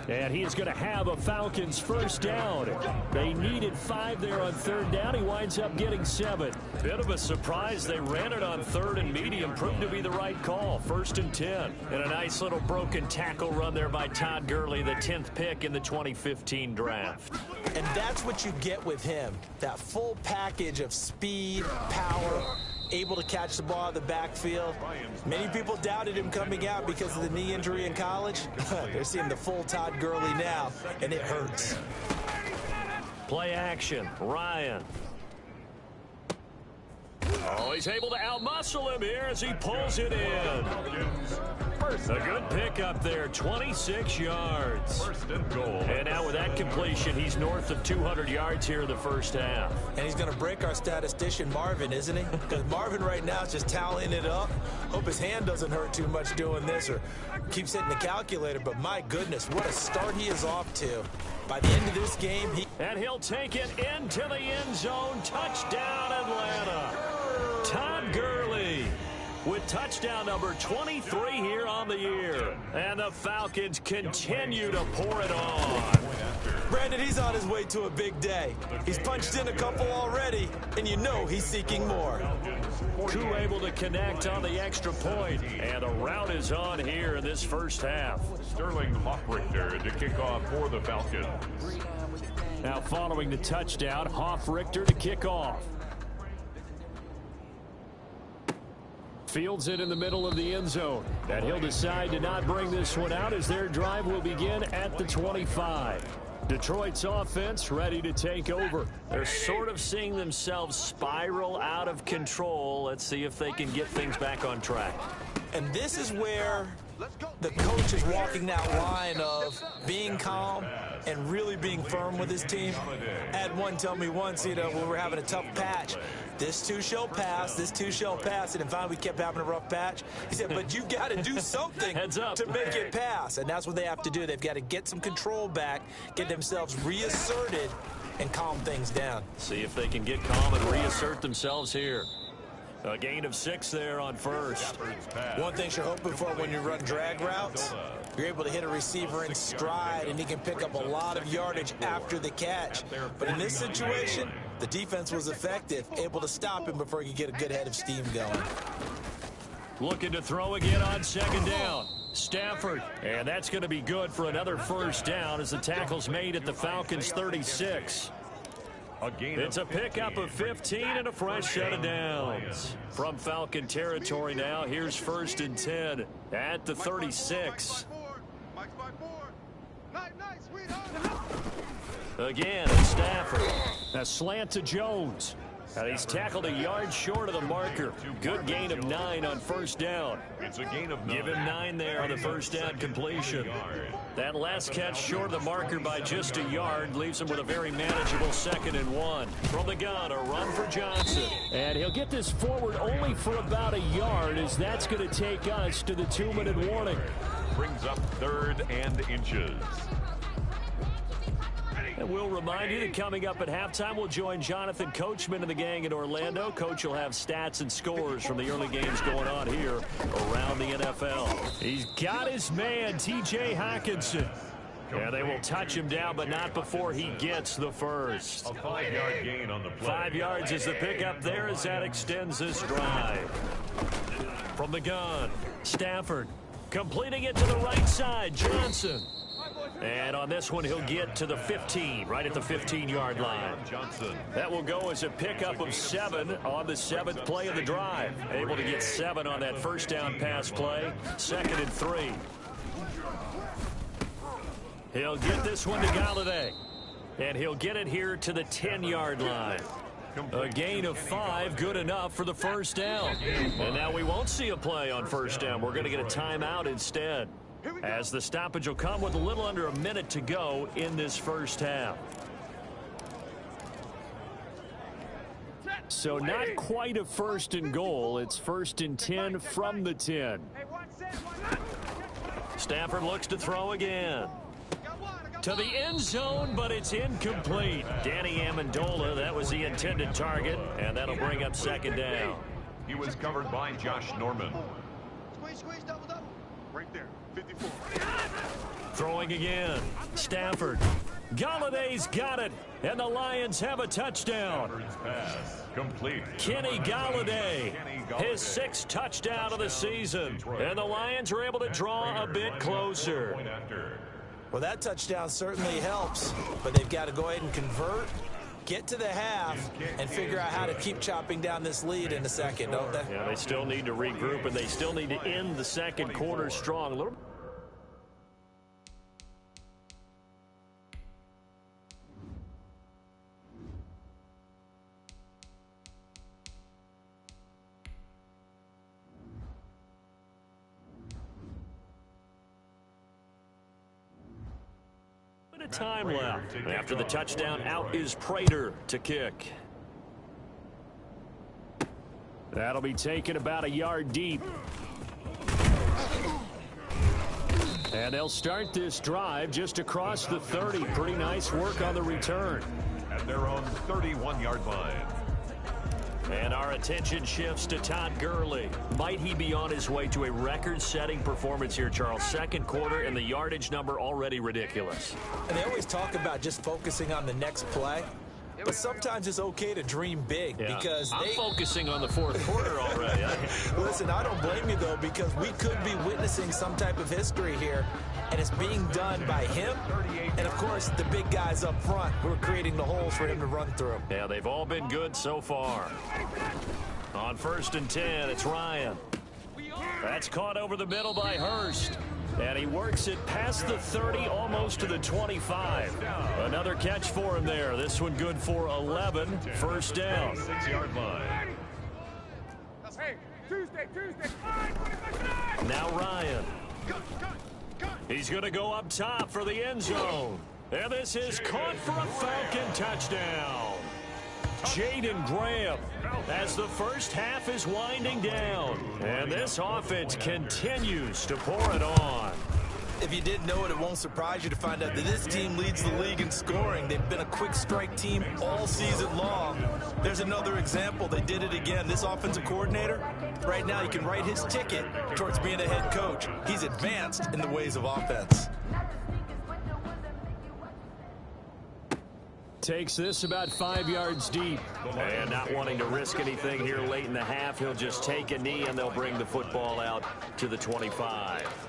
And he is going to have a Falcons first down. They needed 5 there on 3rd down. He winds up getting 7. Bit of a surprise. They ran it on 3rd and medium. Proved to be the right call. 1st and 10. And a nice little broken tackle run there by Todd Gurley, the 10th pick in the 2015 draft. And that's what you get with him. That full package of speed, power, able to catch the ball out of the backfield. Many people doubted him coming out because of the knee injury in college. They're seeing the full Todd Gurley now, and it hurts. Play action. Ryan. Oh, he's able to outmuscle him here as he pulls it in. A good pickup there, 26 yards. First and goal. And now with that completion, he's north of 200 yards here in the first half. And he's going to break our statistician Marvin, isn't he? Because Marvin right now is just tallying it up. Hope his hand doesn't hurt too much doing this or keeps hitting the calculator. But my goodness, what a start he is off to. By the end of this game, And he'll take it into the end zone. Touchdown, Atlanta. Todd Gurley with touchdown number 23 here on the year. And the Falcons continue to pour it on. Brandon, he's on his way to a big day. He's punched in a couple already, and you know he's seeking more. Koo able to connect on the extra point, and the route is on here in this first half. Sterling Hoffrichter to kick off for the Falcons. Now following the touchdown, Hoffrichter to kick off. Fields it in the middle of the end zone. And he'll decide to not bring this one out as their drive will begin at the 25. Detroit's offense ready to take over. They're sort of seeing themselves spiral out of control. Let's see if they can get things back on track. And this is where the coach is walking that line of being calm and really being firm with his team. I had one tell me once, when we were having a tough patch, this too shall pass, this too shall pass, and finally we kept having a rough patch. He said, but you got to do something to make it pass, and that's what they have to do. They've got to get some control back, get themselves reasserted, and calm things down. See if they can get calm and reassert themselves here. A gain of 6 there on first. One thing you're hoping for when you run drag routes, you're able to hit a receiver in stride, and he can pick up a lot of yardage after the catch. But in this situation, the defense was effective, able to stop him before he could get a good head of steam going. Looking to throw again on second down. Stafford, and that's going to be good for another first down as the tackle's made at the Falcons' 36. It's a pickup of 15 and a fresh set of downs. From Falcon territory now, here's first and 10 at the 36. Again, it's Stafford. A slant to Jones. And he's tackled a yard short of the marker. Good gain of 9 on first down. It's a gain of 9. Give him 9 there on the first down completion. That last catch short of the marker by just a yard leaves him with a very manageable 2nd and 1. From the gun, a run for Johnson. And he'll get this forward only for about a yard, as that's going to take us to the 2-minute warning. Brings up 3rd and inches. And we'll remind you that coming up at halftime, we'll join Jonathan Coachman and the gang in Orlando. Coach will have stats and scores from the early games going on here around the NFL. He's got his man, T.J. Hockenson. And they will touch him down, but not before he gets the first. A 5-yard gain on the play. 5 yards is the pickup there as that extends this drive. From the gun, Stafford completing it to the right side, Johnson. And on this one, he'll get to the 15, right at the 15-yard line. Johnson. That will go as a pickup of 7 on the 7th play of the drive. Able to get 7 on that first down pass play. 2nd and 3. He'll get this one to Galladay. And he'll get it here to the 10-yard line. A gain of 5, good enough for the first down. And now we won't see a play on first down. We're going to get a timeout instead, as the stoppage will come with a little under a minute to go in this first half. So not quite a 1st and goal. It's 1st and 10 from the 10. Stafford looks to throw again. To the end zone, but it's incomplete. Danny Amendola, that was the intended target, and that'll bring up 2nd down. He was covered by Josh Norman. Squeeze, double. Right there, 54. Throwing again. Stafford. Galladay's got it, and the Lions have a touchdown. Stafford's pass complete. Kenny Galladay, his 6th touchdown of the season, and the Lions are able to draw a bit closer. Well, that touchdown certainly helps, but they've got to go ahead and convert, get to the half, and figure out how to keep chopping down this lead in a second, don't they? Yeah, they still need to regroup, and they still need to end the second quarter strong. A little. of time left. After the touchdown, out is Prater to kick. That'll be taken about a yard deep. And they'll start this drive just across the 30. Pretty nice work on the return. At their own 31-yard line. And our attention shifts to Todd Gurley. Might he be on his way to a record-setting performance here, Charles? Second quarter, and the yardage number already ridiculous. And they always talk about just focusing on the next play. But sometimes it's okay to dream big because I'm focusing on the fourth quarter already. Listen, I don't blame you, though, because we could be witnessing some type of history here, and it's being done by him and, of course, the big guys up front who are creating the holes for him to run through. Yeah, they've all been good so far. On 1st and 10, it's Ryan. That's caught over the middle by Hurst. And he works it past the 30, almost to the 25. Another catch for him there. This one good for 11. First down. 6-yard line. Hey, Tuesday. Now Ryan. He's going to go up top for the end zone. And this is caught for a Falcon touchdown. Jaden Graham as the first half is winding down. And this offense continues to pour it on. If you didn't know it, it won't surprise you to find out that this team leads the league in scoring. They've been a quick strike team all season long. There's another example. They did it again. This offensive coordinator, right now, you can write his ticket towards being a head coach. He's advanced in the ways of offense. Takes this about 5 yards deep. And not wanting to risk anything here late in the half, he'll just take a knee and they'll bring the football out to the 25.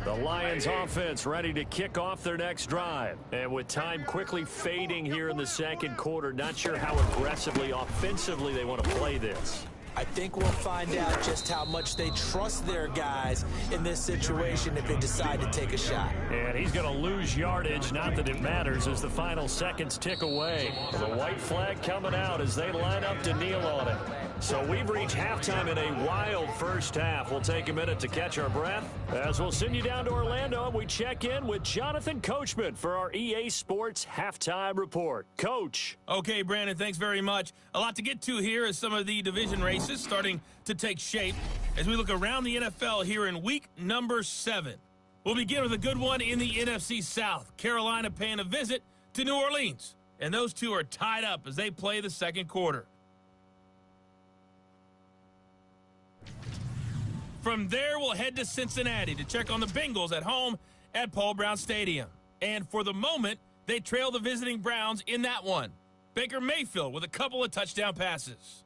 The Lions offense ready to kick off their next drive. And with time quickly fading here in the second quarter, not sure how aggressively, offensively they want to play this. I think we'll find out just how much they trust their guys in this situation if they decide to take a shot. And he's going to lose yardage, not that it matters, as the final seconds tick away. The white flag coming out as they line up to kneel on it. So we've reached halftime in a wild first half. We'll take a minute to catch our breath as we'll send you down to Orlando and we check in with Jonathan Coachman for our EA Sports Halftime Report. Coach. Okay, Brandon, thanks very much. A lot to get to here as some of the division races starting to take shape as we look around the NFL here in week number 7. We'll begin with a good one in the NFC South. Carolina paying a visit to New Orleans. And those two are tied up as they play the second quarter. From there, we'll head to Cincinnati to check on the Bengals at home at Paul Brown Stadium. And for the moment, they trail the visiting Browns in that one. Baker Mayfield with a couple of touchdown passes.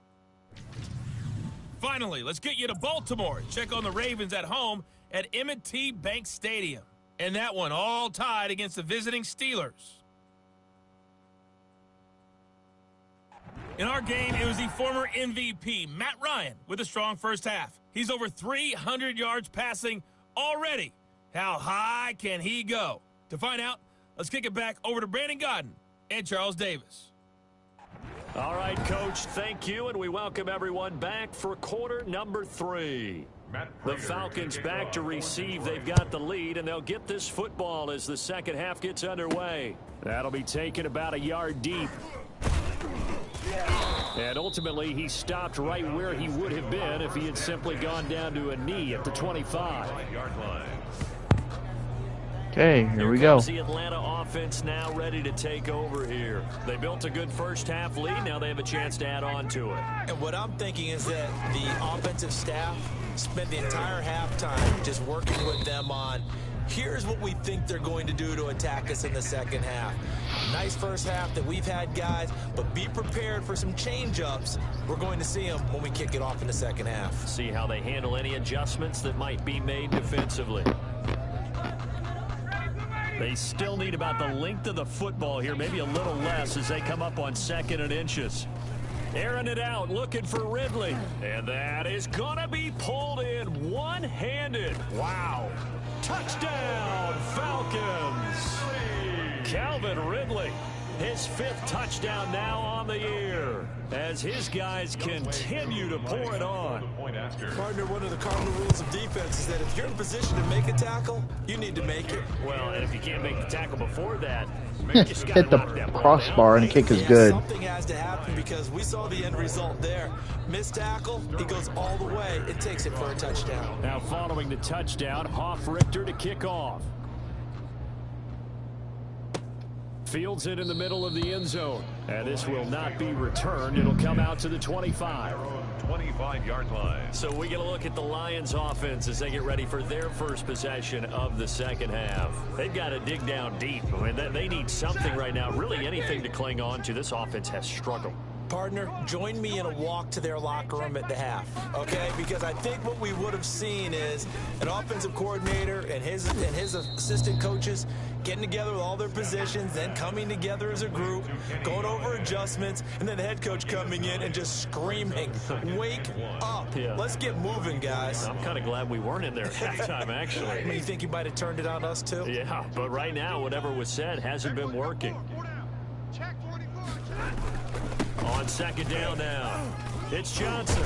Finally, let's get you to Baltimore. Check on the Ravens at home at M&T Bank Stadium. And that one all tied against the visiting Steelers. In our game, it was the former MVP, Matt Ryan, with a strong first half. He's over 300 yards passing already. How high can he go? To find out, let's kick it back over to Brandon Godden and Charles Davis. All right, Coach, thank you, and we welcome everyone back for quarter number 3. The Falcons back to receive. They've got the lead, and they'll get this football as the second half gets underway. That'll be taken about a yard deep. And ultimately, he stopped right where he would have been if he had simply gone down to a knee at the 25-yard line. Okay, here we go. The Atlanta offense now ready to take over here. They built a good first half lead. Now they have a chance to add on to it. And what I'm thinking is that the offensive staff spent the entire halftime just working with them on here's what we think they're going to do to attack us in the second half. Nice first half that we've had, guys, but be prepared for some change-ups. We're going to see them when we kick it off in the second half. See how they handle any adjustments that might be made defensively. They still need about the length of the football here, maybe a little less as they come up on 2nd and inches. Airing it out, looking for Ridley. And that is going to be pulled in one-handed. Wow. Touchdown, Falcons. Calvin Ridley, his 5th touchdown now on the year. as his guys continue to pour it on. Partner, one of the cardinal rules of defense is that if you're in position to make a tackle, you need to make it. Well, and if you can't make the tackle before that, you just gotta Hit the knock that ball crossbar down. and kick is Yeah, good. something has to happen because we saw the end result there. Missed tackle, he goes all the way and takes it for a touchdown. Now following the touchdown, Hoff-Richter to kick off. Fields it in the middle of the end zone. And this will not be returned. It'll come out to the 25. 25-yard line. So we get a look at the Lions offense as they get ready for their first possession of the second half. They've got to dig down deep. I mean, they need something right now, really anything to cling on to. This offense has struggled. Partner, join me in a walk to their locker room at the half, okay? Because I think what we would have seen is an offensive coordinator and his assistant coaches getting together with all their positions, then coming together as a group, going over adjustments, and then the head coach coming in and just screaming, "Wake up. Yeah. Let's get moving, guys." I'm kind of glad we weren't in there at halftime, actually. I mean, you think you might have turned it on us, too? Yeah, but right now, whatever was said hasn't been working. On second down now, it's Johnson.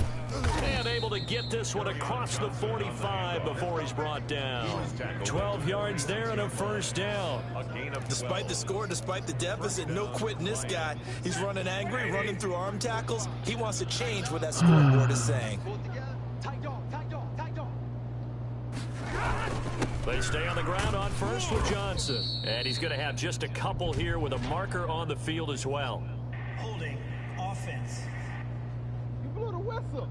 And able to get this one across the 45 before he's brought down. 12 yards there and a first down. Despite the score, despite the deficit, no quitting this guy. He's running angry, running through arm tackles. He wants to change what that scoreboard is saying. They stay on the ground on first with Johnson. And he's going to have just a couple here with a marker on the field as well. Holding offense. You blew the whistle.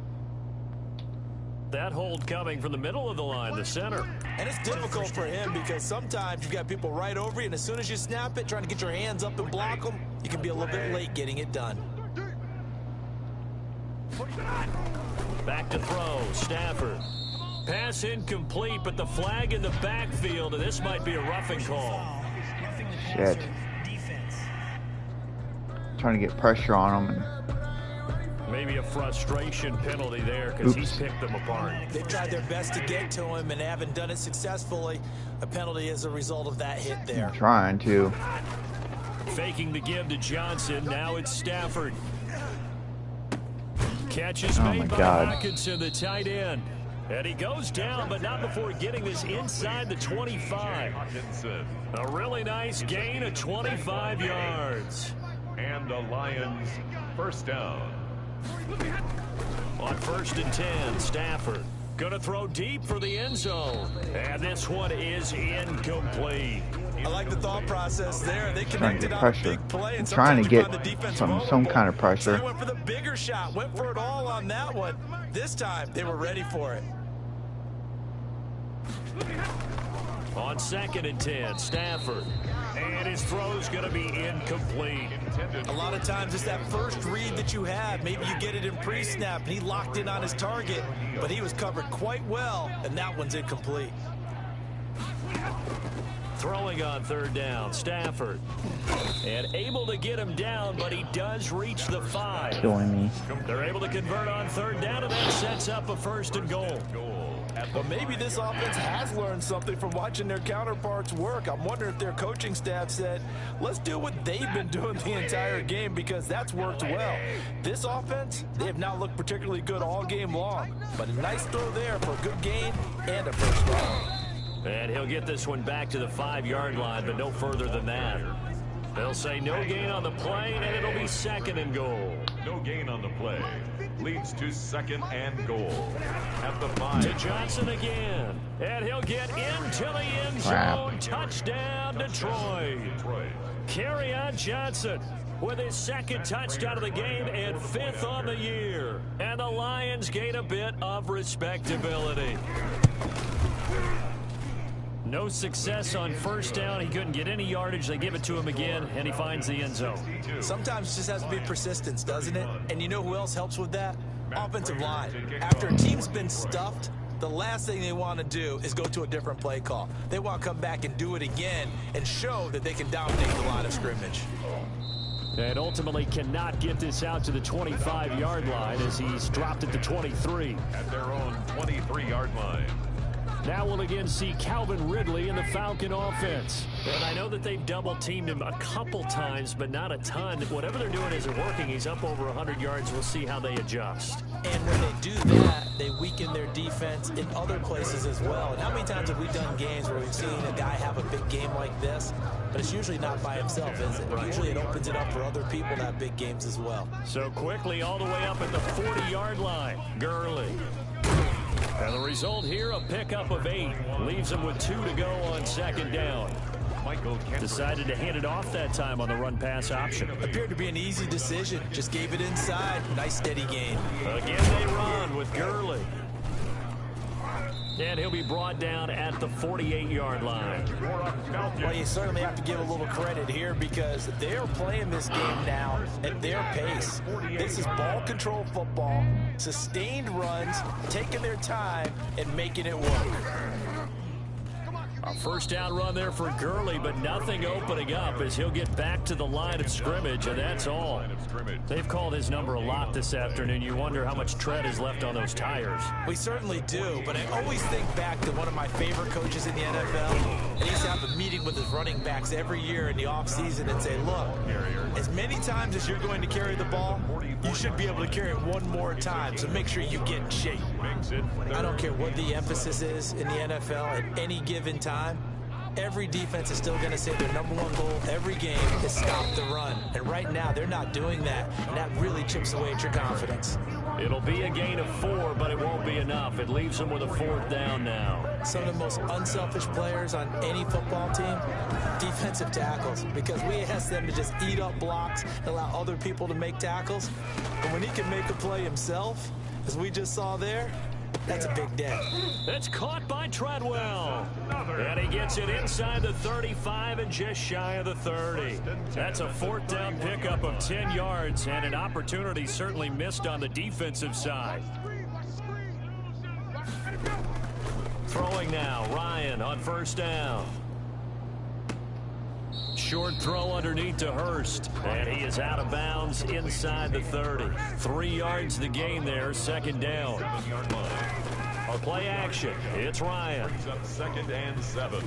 That hold coming from the middle of the line, the center. And it's difficult for him because sometimes you've got people right over you, and as soon as you snap it, trying to get your hands up and block them, you can be a little bit late getting it done. Back to throw, Stafford. Pass incomplete, but the flag in the backfield, and this might be a roughing call. Shit. Trying to get pressure on him. Maybe a frustration penalty there because he's picked them apart. They've tried their best to get to him and haven't done it successfully. A penalty as a result of that hit there. I'm trying to. Faking the give to Johnson. Now it's Stafford. Catch is Oh made my by God. Hockenson, the tight end. And he goes down, but not before getting this inside the 25. A really nice gain of 25 yards. And the Lions first down. On first and 10, Stafford going to throw deep for the end zone. And this one is incomplete. I like the thought process there. They Trying to connected get on a pressure. big play, and I'm trying to sometimes you get find the defense some vulnerable. kind of So pressure. they went for the bigger shot, went for it all on that one. This time, they were ready for it. On second and 10, Stafford. And his throw's going to be incomplete. A lot of times it's that first read that you have. Maybe you get it in pre-snap, and he locked in on his target, but he was covered quite well, and that one's incomplete. Throwing on third down, Stafford. And able to get him down, but he does reach the 5. Killing me. They're able to convert on third down, and that sets up a first and goal. But maybe this offense has learned something from watching their counterparts work. I'm wondering if their coaching staff said, let's do what they've been doing the entire game because that's worked well. This offense, they have not looked particularly good all game long. But a nice throw there for a good gain and a first down. And he'll get this one back to the 5-yard line, but no further than that. They'll say no gain on the play, and it'll be second and goal. No gain on the play. Leads to second and goal. At the 5. To Johnson again. And he'll get into the end zone. Touchdown, Detroit. Carry on Johnson with his second touchdown of the game and 5th on the year. And the Lions gain a bit of respectability. No success on first down. He couldn't get any yardage. They give it to him again, and he finds the end zone. Sometimes it just has to be persistence, doesn't it? And you know who else helps with that? Offensive line. After a team's been stuffed, the last thing they want to do is go to a different play call. They want to come back and do it again and show that they can dominate the line of scrimmage. And ultimately cannot get this out to the 25-yard line as he's dropped at the 23. At their own 23-yard line. Now we'll again see Calvin Ridley in the Falcon offense. And I know that they've double-teamed him a couple times, but not a ton. Whatever they're doing isn't working. He's up over 100 yards. We'll see how they adjust. And when they do that, they weaken their defense in other places as well. And how many times have we done games where we've seen a guy have a big game like this, but it's usually not by himself, is it? Usually it opens it up for other people to have big games as well. So quickly all the way up at the 40-yard line, Gurley. And the result here, a pickup of 8. Leaves him with 2 to go on second down. Decided to hand it off that time on the run-pass option. Appeared to be an easy decision. Just gave it inside. Nice steady gain. Again they run with Gurley. And he'll be brought down at the 48-yard line. Well, you certainly have to give a little credit here because they're playing this game now at their pace. This is ball control football, sustained runs, taking their time and making it work. A first down run there for Gurley, but nothing opening up as he'll get back to the line of scrimmage, and that's all. They've called his number a lot this afternoon. You wonder how much tread is left on those tires. We certainly do, but I always think back to one of my favorite coaches in the NFL, and he used to have a meeting with his running backs every year in the offseason and say, look, as many times as you're going to carry the ball, you should be able to carry it one more time, so make sure you get in shape. I don't care what the emphasis is in the NFL at any given time. Every defense is still going to say their number one goal every game is stop the run. And right now, they're not doing that, and that really chips away at your confidence. It'll be a gain of 4, but it won't be enough. It leaves them with a 4th down now. Some of the most unselfish players on any football team, defensive tackles, because we ask them to just eat up blocks and allow other people to make tackles. But when he can make a play himself, as we just saw there, that's a big day. That's caught by Treadwell. And he gets it inside the 35 and just shy of the 30. That's a 4th down pickup of 10 yards and an opportunity certainly missed on the defensive side. Throwing now, Ryan on first down. Short throw underneath to Hurst, and he is out of bounds inside the 30. 3 yards the gain there, second down. Our play action, it's Ryan. 2nd and 7.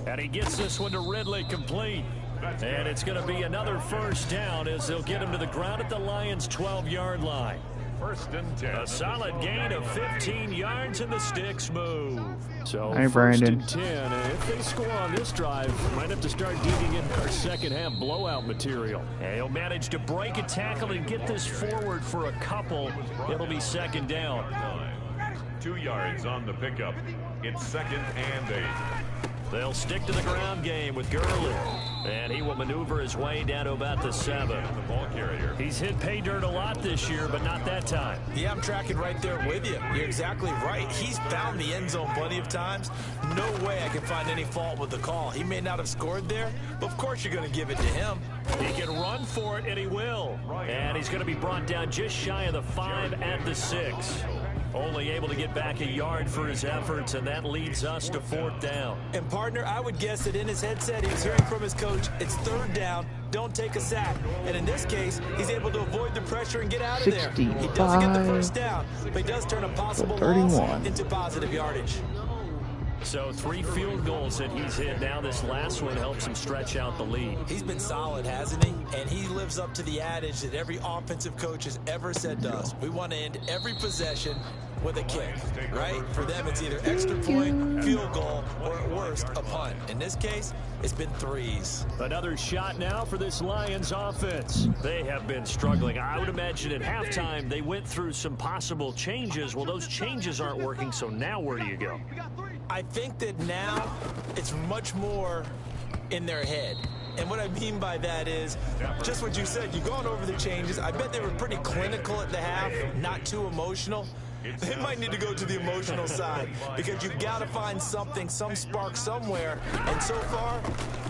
And he gets this one to Ridley complete. And it's going to be another first down as they'll get him to the ground at the Lions' 12-yard line. 1st and 10. A solid gain of 15 yards and the sticks move. So Hey, 1st Brandon. and 10. And if they score on this drive, might have to start digging in our second half blowout material. And he'll manage to break a tackle and get this forward for a couple. It'll be second down. 2 yards on the pickup. It's 2nd and 8. They'll stick to the ground game with Gurley. And he will maneuver his way down to about the 7. The ball carrier. He's hit pay dirt a lot this year, but not that time. Yeah, I'm tracking right there with you. You're exactly right. He's found the end zone plenty of times. No way I can find any fault with the call. He may not have scored there, but of course you're going to give it to him. He can run for it, and he will. And he's going to be brought down just shy of the 5 at the 6. Only able to get back a yard for his efforts, and that leads us to 4th down. And partner, I would guess that in his headset he was hearing from his coach, it's 3rd down, don't take a sack. And in this case, he's able to avoid the pressure and get out of there. He doesn't get the first down, but he does turn a possible loss into positive yardage. So 3 field goals that he's hit. Now this last one helps him stretch out the lead. He's been solid, hasn't he? And he lives up to the adage that every offensive coach has ever said to us. We want to end every possession with a kick, right? For them, it's either extra point, field goal, or at worst, a punt. In this case, it's been 3s. Another shot now for this Lions offense. They have been struggling. I would imagine at halftime they went through some possible changes. Well, those changes aren't working, so now where do you go? I think that now it's much more in their head. And what I mean by that is just what you said. You've gone over the changes. I bet they were pretty clinical at the half, not too emotional. They might need to go to the emotional side because you've got to find something, some spark somewhere. And so far,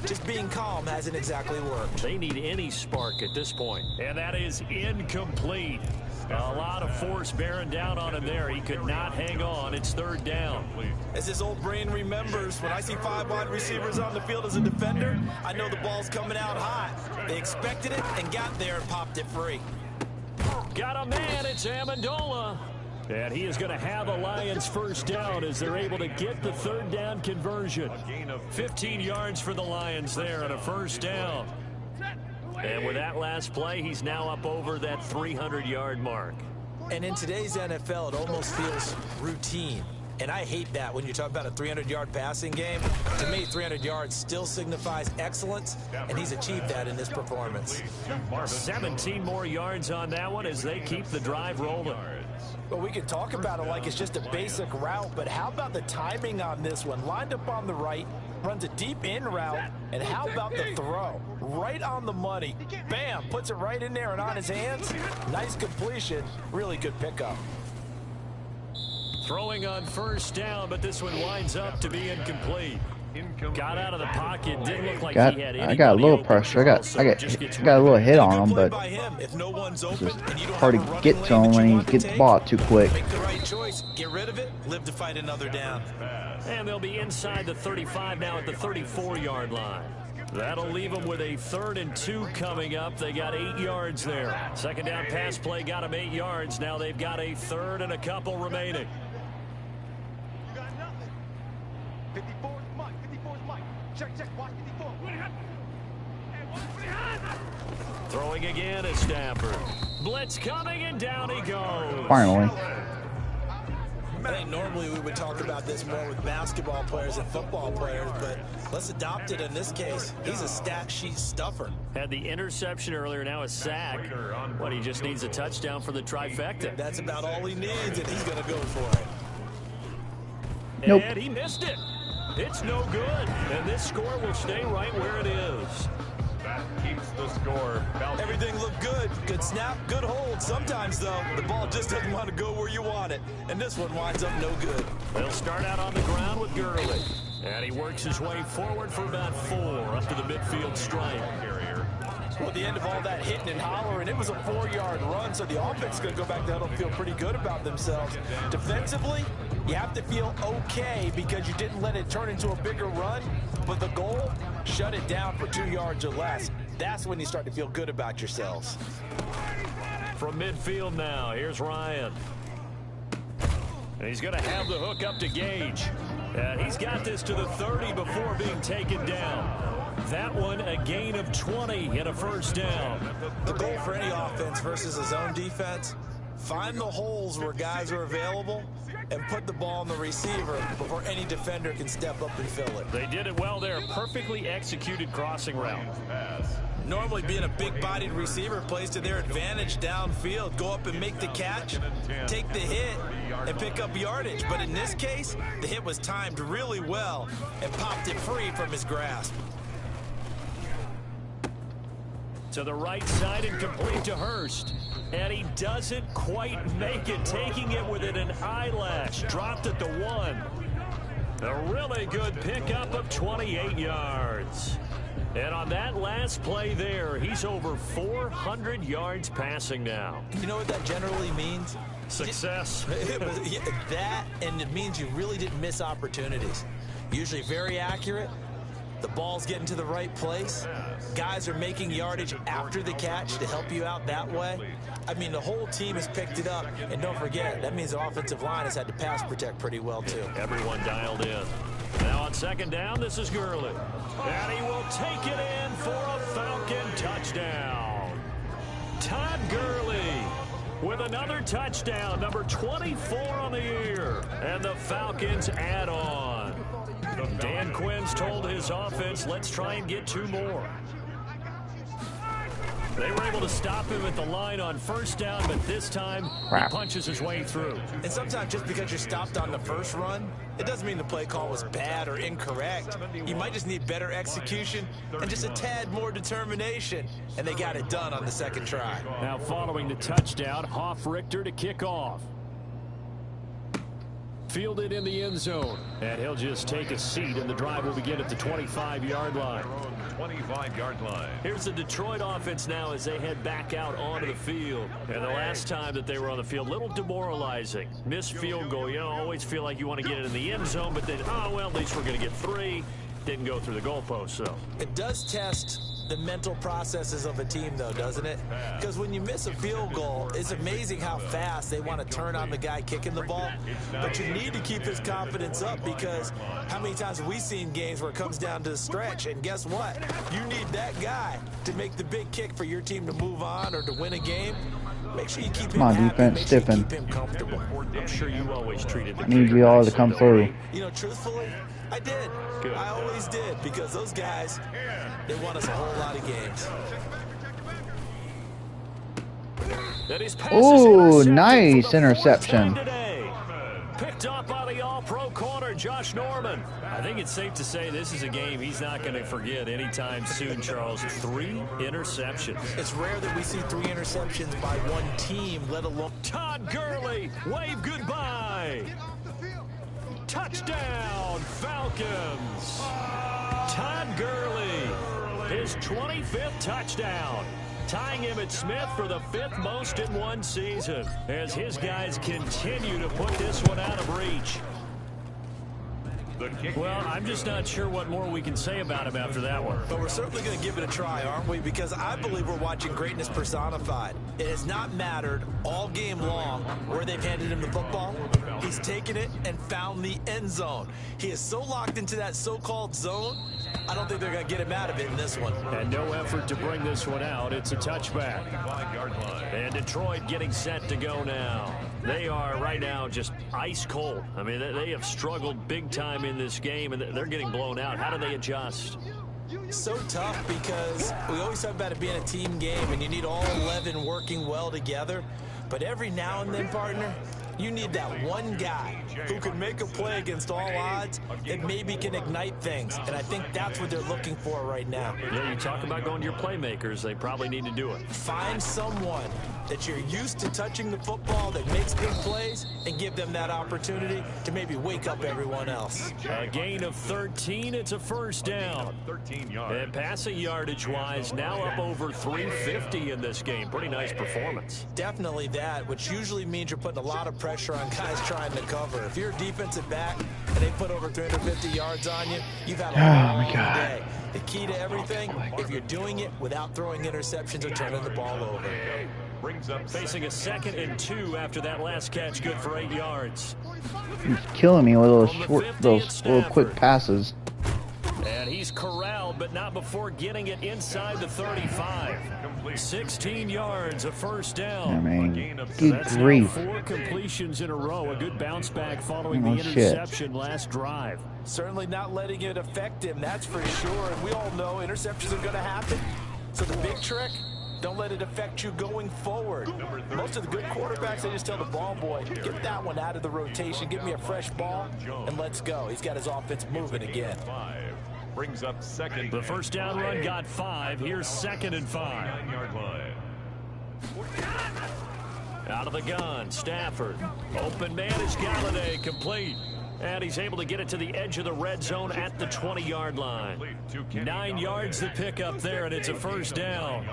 just being calm hasn't exactly worked. They need any spark at this point. And that is incomplete. A lot of force bearing down on him there. He could not hang on. It's 3rd down. As his old brain remembers, when I see 5 wide receivers on the field as a defender, I know the ball's coming out hot. They expected it and got there and popped it free. Got a man. It's Amendola. And he is going to have a Lions first down as they're able to get the third down conversion. 15 yards for the Lions there on a first down. And with that last play, he's now up over that 300-yard mark. And in today's NFL, it almost feels routine. And I hate that when you talk about a 300-yard passing game. To me, 300 yards still signifies excellence, and he's achieved that in this performance. 17 more yards on that one as they keep the drive rolling. Well, we can talk about it like it's just a basic route, but how about the timing on this one? Lined up on the right, runs a deep in route, and how about the throw? Right on the money. Bam, puts it right in there and on his hands. Nice completion, really good pickup. Throwing on first down, but this one winds up to be incomplete. Got out of the pocket, didn't look like he had anybody. I got a little pressure. I got a little hit on him, but if no one's it's open just and you don't hard have a to running get to lane him that when you he want to gets the take, ball too quick. Make the right choice, get rid of it, live to fight another down. And they'll be inside the 35 now at the 34-yard line. That'll leave them with a 3rd and 2 coming up. They got 8 yards there. Second down pass play got them 8 yards. Now they've got a 3rd and a couple remaining. You got nothing. 54 is Mike. 54 is Mike. Check, watch 54. Throwing again is Stafford. Blitz coming, and down he goes. Finally. I think normally we would talk about this more with basketball players and football players, but let's adopt it in this case. He's a stat sheet stuffer. Had the interception earlier, now a sack. But he just needs a touchdown for the trifecta. That's about all he needs, and he's going to go for it. Nope. And he missed it. It's no good. And this score will stay right where it is. That keeps the score. Everything looked good. Good snap, good hold. Sometimes, though, the ball just doesn't want to go where you want it. And this one winds up no good. They'll start out on the ground with Gurley. And he works his way forward for about 4 up to the midfield stripe. Well, at the end of all that hitting and hollering, it was a 4-yard run, so the offense is going to go back to huddle and feel pretty good about themselves. Defensively, you have to feel okay because you didn't let it turn into a bigger run, but the goal, shut it down for 2 yards or less. That's when you start to feel good about yourselves. From midfield now, here's Ryan. And he's going to have the hook up to Gage. And he's got this to the 30 before being taken down. That one, a gain of 20 and a first down. The goal for any offense versus a zone defense, find the holes where guys are available and put the ball on the receiver before any defender can step up and fill it. They did it well there. Perfectly executed crossing route. Normally being a big-bodied receiver plays to their advantage downfield. Go up and make the catch, take the hit, and pick up yardage. But in this case, the hit was timed really well and popped it free from his grasp. To the right side and complete to Hurst. And he doesn't quite make it, taking it within an eyelash. Dropped at the 1. A really good pickup of 28 yards. And on that last play there, he's over 400 yards passing now. You know what that generally means? Success. That, and it means you really didn't miss opportunities. Usually very accurate. The ball's getting to the right place. Guys are making yardage after the catch to help you out that way. I mean, the whole team has picked it up. And don't forget, that means the offensive line has had to pass protect pretty well, too. Everyone dialed in. Now on second down, this is Gurley. And he will take it in for a Falcon touchdown. Todd Gurley with another touchdown, number 24 on the year. And the Falcons add on. Dan Quinn's told his offense, let's try and get 2 more. They were able to stop him at the line on first down, but this time he punches his way through. And sometimes just because you're stopped on the first run, it doesn't mean the play call was bad or incorrect. You might just need better execution and just a tad more determination. And they got it done on the second try. Now following the touchdown, Hoff-Richter to kick off. Fielded in the end zone. And he'll just take a seat, and the drive will begin at the 25-yard line. 25-yard line. Here's the Detroit offense now as they head back out onto the field. And the last time that they were on the field, a little demoralizing. Missed field goal. You know, always feel like you want to get it in the end zone, but then, oh, well, at least we're going to get 3. didn't go through the goalpost, so. It does test the mental processes of a team, though, doesn't it? Because when you miss a field goal, it's amazing how fast they want to turn on the guy kicking the ball. But you need to keep his confidence up, because how many times have we seen games where it comes down to the stretch? And guess what? You need that guy to make the big kick for your team to move on or to win a game. Make sure you keep him happy. Defense, make sure you stiffen. keep him comfortable. I'm sure you always treated the Need you all to come through. You know, truthfully, I did. Good. I always did, because those guys, they won us a whole lot of games. Ooh, nice interception. Picked up by the all-pro corner, Josh Norman. I think it's safe to say this is a game he's not going to forget anytime soon, Charles. 3 interceptions. It's rare that we see 3 interceptions by one team, let alone... Todd Gurley, wave goodbye. Touchdown, Falcons. Todd Gurley, his 25th touchdown. Tying Emmitt Smith for the 5th most in one season as his guys continue to put this one out of reach. Well, I'm just not sure what more we can say about him after that one. But we're certainly going to give it a try, aren't we? Because I believe we're watching greatness personified. It has not mattered all game long where they've handed him the football. He's taken it and found the end zone. He is so locked into that so-called zone, I don't think they're going to get him out of it in this one. And no effort to bring this one out. It's a touchback. And Detroit getting set to go now. They are right now just ice cold. I mean, they have struggled big time in this game, and they're getting blown out. How do they adjust? So tough, because we always talk about it being a team game, and you need all 11 working well together. But every now and then, partner, you need that one guy who can make a play against all odds that maybe can ignite things. And I think that's what they're looking for right now. Yeah, you talk about going to your playmakers. They probably need to do it. Find someone that you're used to touching the football that makes big plays and give them that opportunity to maybe wake up everyone else. A gain of 13. It's a first down. 13 yards. And passing yardage-wise, now up over 350 in this game. Pretty nice performance. Definitely that, which usually means you're putting a lot of pressure on guys trying to cover. If you're a defensive back and they put over 350 yards on you, you've had a long day. The key to everything, if you're doing it without throwing interceptions or turning the ball over. Brings up Facing a 2nd and 2 after that last catch, good for 8 yards. He's killing me with those little quick passes. And he's corralled, but not before getting it inside the 35. 16 yards, a first down. I mean, good grief. 4 completions in a row. A good bounce back following Oh, the interception last drive. Certainly not letting it affect him, that's for sure. And we all know interceptions are going to happen. So the big trick, don't let it affect you going forward. Most of the good quarterbacks, they just tell the ball boy, get that one out of the rotation, give me a fresh ball, and let's go. He's got his offense moving again. brings up 2nd. The first down run got 5. Here's 2nd and 5. 9-yard line. Out of the gun, Stafford. Open man is Galladay, complete. And he's able to get it to the edge of the red zone at the 20-yard line. 9 yards to pick up there, and it's a first down.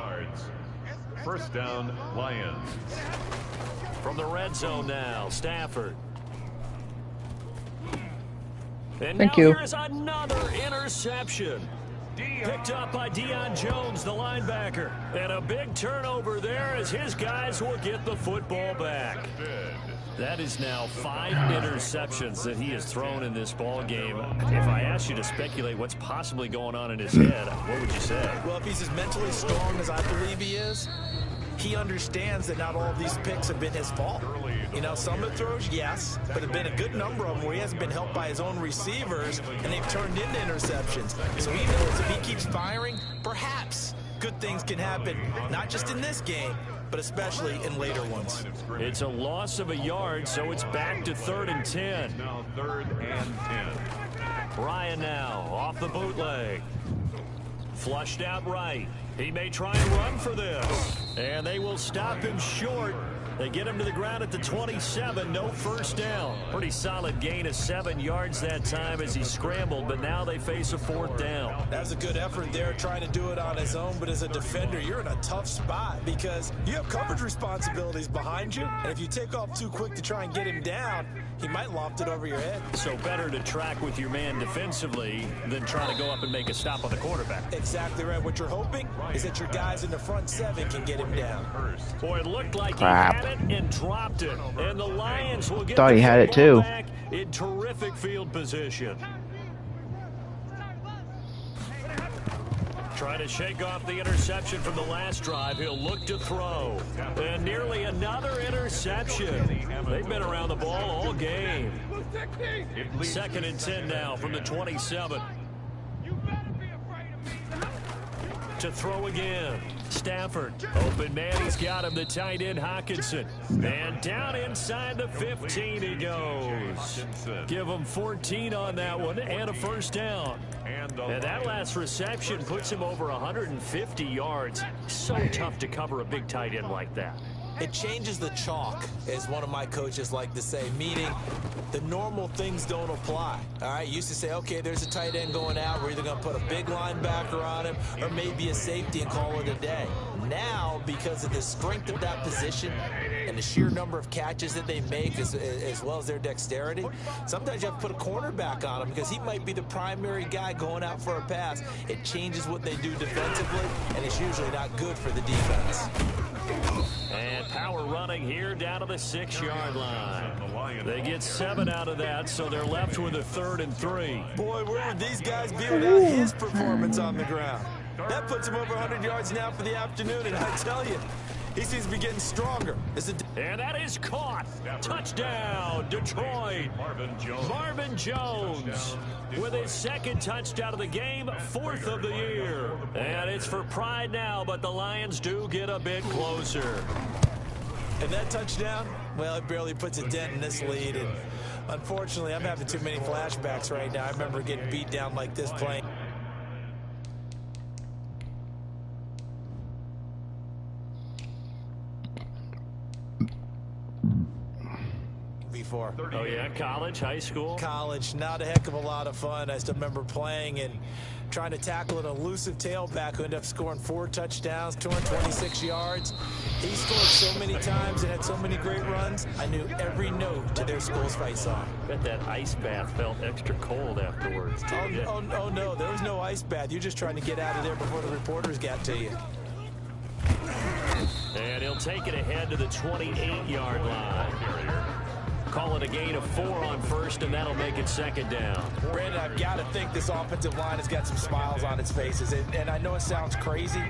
First down, Lions. From the red zone now, Stafford. And Thank now you. here's another interception. Picked up by Deion Jones, the linebacker. And a big turnover there as his guys will get the football back. That is now 5 interceptions that he has thrown in this ball game. If I asked you to speculate what's possibly going on in his head, what would you say? Well, if he's as mentally strong as I believe he is, he understands that not all of these picks have been his fault. You know, some of the throws, yes, but there have been a good number of them where he hasn't been helped by his own receivers, and they've turned into interceptions. So he knows if he keeps firing, perhaps good things can happen, not just in this game, but especially in later ones. It's a loss of a yard, so it's back to 3rd and 10. Now 3rd and 10. Ryan now off the bootleg. Flushed out right. He may try and run for this. And they will stop him short They get him to the ground at the 27, no first down. Pretty solid gain of 7 yards that time as he scrambled, but now they face a 4th down. That was a good effort there, trying to do it on his own, but as a defender, you're in a tough spot because you have coverage responsibilities behind you, and if you take off too quick to try and get him down, he might loft it over your head. So better to track with your man defensively than try to go up and make a stop on the quarterback. Exactly right. What you're hoping is that your guys in the front 7 can get him down. Boy, it looked like Crap. he had it and dropped it. And the Lions will get Thought the he had it football too. back in terrific field position. Trying to shake off the interception from the last drive. He'll look to throw. And nearly another interception. They've been around the ball all game. 2nd and 10 now from the 27. To throw again. Stafford. Open man. He's got him. The tight end, Hawkinson. And down inside the 15 he goes. Give him 14 on that one and a first down. And that last reception puts him over 150 yards. So tough to cover a big tight end like that. It changes the chalk, as one of my coaches like to say, meaning the normal things don't apply. All right, you used to say, okay, there's a tight end going out. We're either going to put a big linebacker on him or maybe a safety and call it a day. Now, because of the strength of that position and the sheer number of catches that they make as well as their dexterity, sometimes you have to put a cornerback on him because he might be the primary guy going out for a pass. It changes what they do defensively, and it's usually not good for the defense. And power running here down to the 6-yard line. They get 7 out of that, so they're left with a 3rd and 3. Boy, where would these guys be without his performance on the ground? That puts him over 100 yards now for the afternoon, and I tell you, he seems to be getting stronger. And that is caught. Touchdown, Detroit. Marvin Jones with his 2nd touchdown of the game, 4th of the year. And it's for pride now, but the Lions do get a bit closer. And that touchdown, well, it barely puts a dent in this lead. And unfortunately, I'm having too many flashbacks right now. I remember getting beat down like this playing. Before. Oh, yeah, college, high school? College, not a heck of a lot of fun. I still remember playing and trying to tackle an elusive tailback who ended up scoring 4 touchdowns, 226 yards. He scored so many times and had so many great runs, I knew every note to their school's fight song. Bet that ice bath felt extra cold afterwards. Oh, no, there was no ice bath. You're just trying to get out of there before the reporters got to you. And he'll take it ahead to the 28-yard line. Call it a gain of 4 on first, and that'll make it 2nd down. Brandon, I've got to think this offensive line has got some smiles on its faces. And I know it sounds crazy,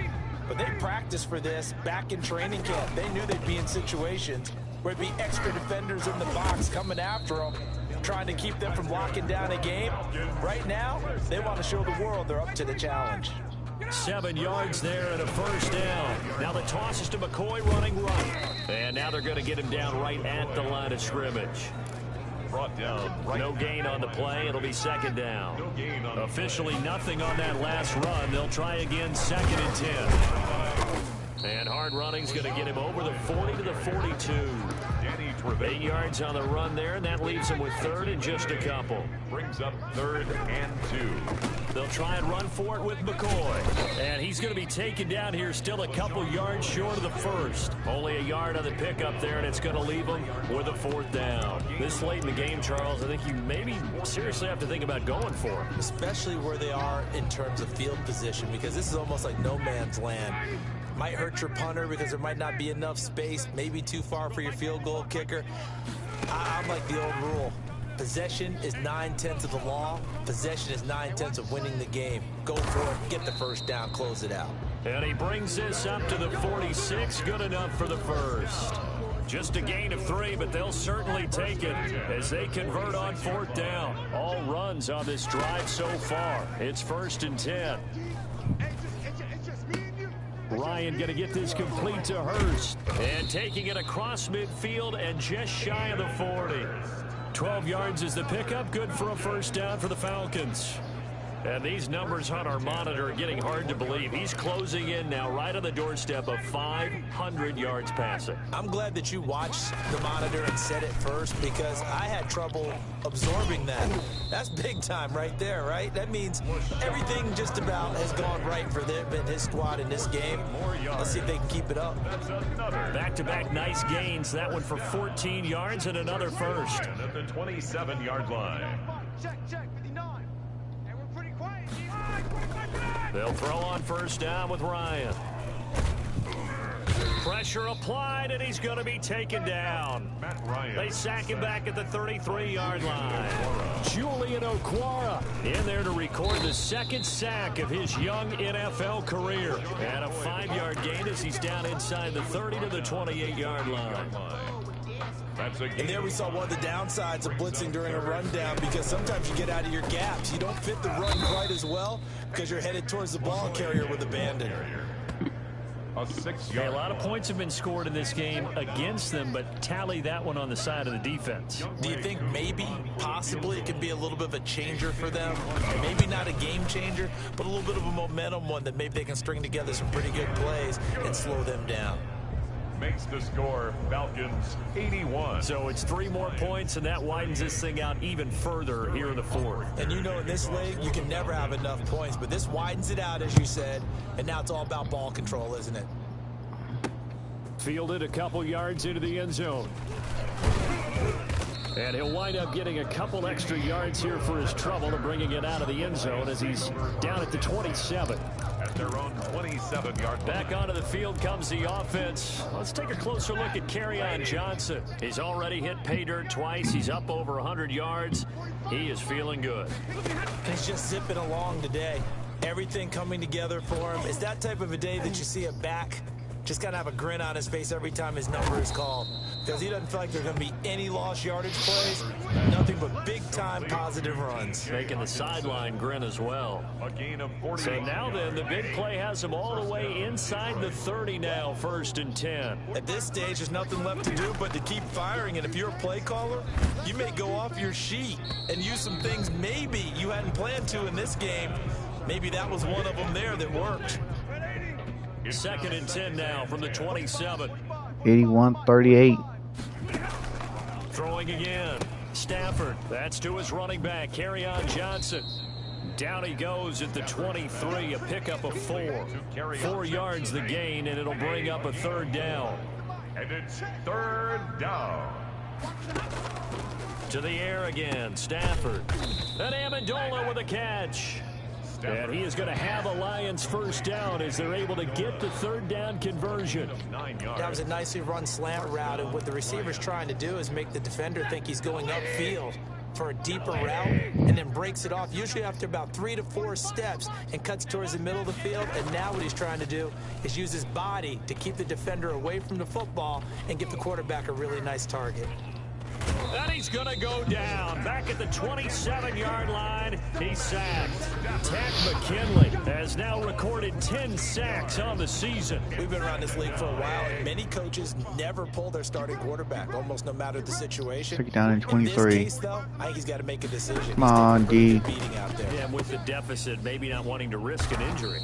but they practiced for this back in training camp. They knew they'd be in situations where it'd be extra defenders in the box coming after them, trying to keep them from locking down a game. Right now, they want to show the world they're up to the challenge. 7 yards there and a first down. Now the toss is to McCoy running right. And now they're going to get him down right at the line of scrimmage. Brought down. No gain on the play. It'll be 2nd down. Officially nothing on that last run. They'll try again 2nd and 10. And hard running's going to get him over the 40 to the 42. 8 yards on the run there, and that leaves him with 3rd and just a couple. Brings up 3rd and 2. They'll try and run for it with McCoy. And he's going to be taken down here still a couple yards short of the 1st. Only a yard on the pickup there, and it's going to leave him with a 4th down. This late in the game, Charles, I think you maybe seriously have to think about going for it. Especially where they are in terms of field position, because this is almost like no man's land. Might hurt your punter because there might not be enough space, maybe too far for your field goal kicker. I'm like the old rule. Possession is 9/10 of the law. Possession is 9/10 of winning the game. Go for it, get the first down, close it out. And he brings this up to the 46, good enough for the first. Just a gain of 3, but they'll certainly take it as they convert on 4th down. All runs on this drive so far. It's 1st and 10. Ryan going to get this complete to Hurst. And taking it across midfield and just shy of the 40. 12 yards is the pickup. Good for a first down for the Falcons. And these numbers on our monitor are getting hard to believe. He's closing in now right on the doorstep of 500 yards passing. I'm glad that you watched the monitor and said it first, because I had trouble absorbing that. That's big time right there, right? That means everything just about has gone right for them and his squad in this game. Let's see if they can keep it up. Back-to-back nice gains. That one for 14 yards and another first. At the 27-yard line. Check, 59. And we're pretty quiet. They'll throw on first down with Ryan. Pressure applied, and he's going to be taken down. Matt Ryan. They sack him back at the 33-yard line. Julian Okwara in there to record the second sack of his young NFL career. And a 5-yard gain as he's down inside the 30 to the 28-yard line. And there we saw one of the downsides of blitzing during a rundown, because sometimes you get out of your gaps. You don't fit the run quite as well because you're headed towards the ball carrier with abandon. A lot of points have been scored in this game against them, but tally that one on the side of the defense. Do you think maybe, possibly, it could be a little bit of a changer for them? Maybe not a game changer, but a little bit of a momentum one that maybe they can string together some pretty good plays and slow them down. Makes the score Falcons 81. So it's 3 more points, and that widens this thing out even further here in the fourth. And you know, in this league, you can never have enough points, but this widens it out, as you said, and now it's all about ball control, isn't it? Fielded a couple yards into the end zone. And he'll wind up getting a couple extra yards here for his trouble and bringing it out of the end zone as he's down at the 27. At their own 27-yard line. Back onto the field comes the offense. Let's take a closer look at Kerryon Johnson. He's already hit pay dirt twice. He's up over 100 yards. He is feeling good. He's just zipping along today. Everything coming together for him. It's that type of a day that you see a back just kind of have a grin on his face every time his number is called, because he doesn't feel like there's going to be any lost yardage plays, nothing but big-time positive runs. Making the sideline grin as well. A gain of 40. So now then, the big play has him all the way inside the 30 now, 1st and 10. At this stage, there's nothing left to do but to keep firing, and if you're a play caller, you may go off your sheet and use some things maybe you hadn't planned to in this game. Maybe that was one of them there that worked. 2nd and 10 now from the 27. 81-38. Throwing again. Stafford. That's to his running back, Kerryon Johnson. Down he goes at the 23. A pickup of 4. 4 yards the gain, and it'll bring up a 3rd down. And it's 3rd down. To the air again. Stafford. And Amendola with a catch. And he is going to have a Lions 1st down as they're able to get the 3rd down conversion. That was a nicely run slant route, and what the receiver's trying to do is make the defender think he's going upfield for a deeper route, and then breaks it off, usually after about 3 to 4 steps, and cuts towards the middle of the field. And now what he's trying to do is use his body to keep the defender away from the football and give the quarterback a really nice target. And he's going to go down. Back at the 27-yard line, he's sacked. Takk McKinley has now recorded 10 sacks on the season. We've been around this league for a while, and many coaches never pull their starting quarterback, almost no matter the situation. Took it down in 23. In this case, though, I think he's got to make a decision. Come on, D. Beating out there. Yeah, with the deficit, maybe not wanting to risk an injury.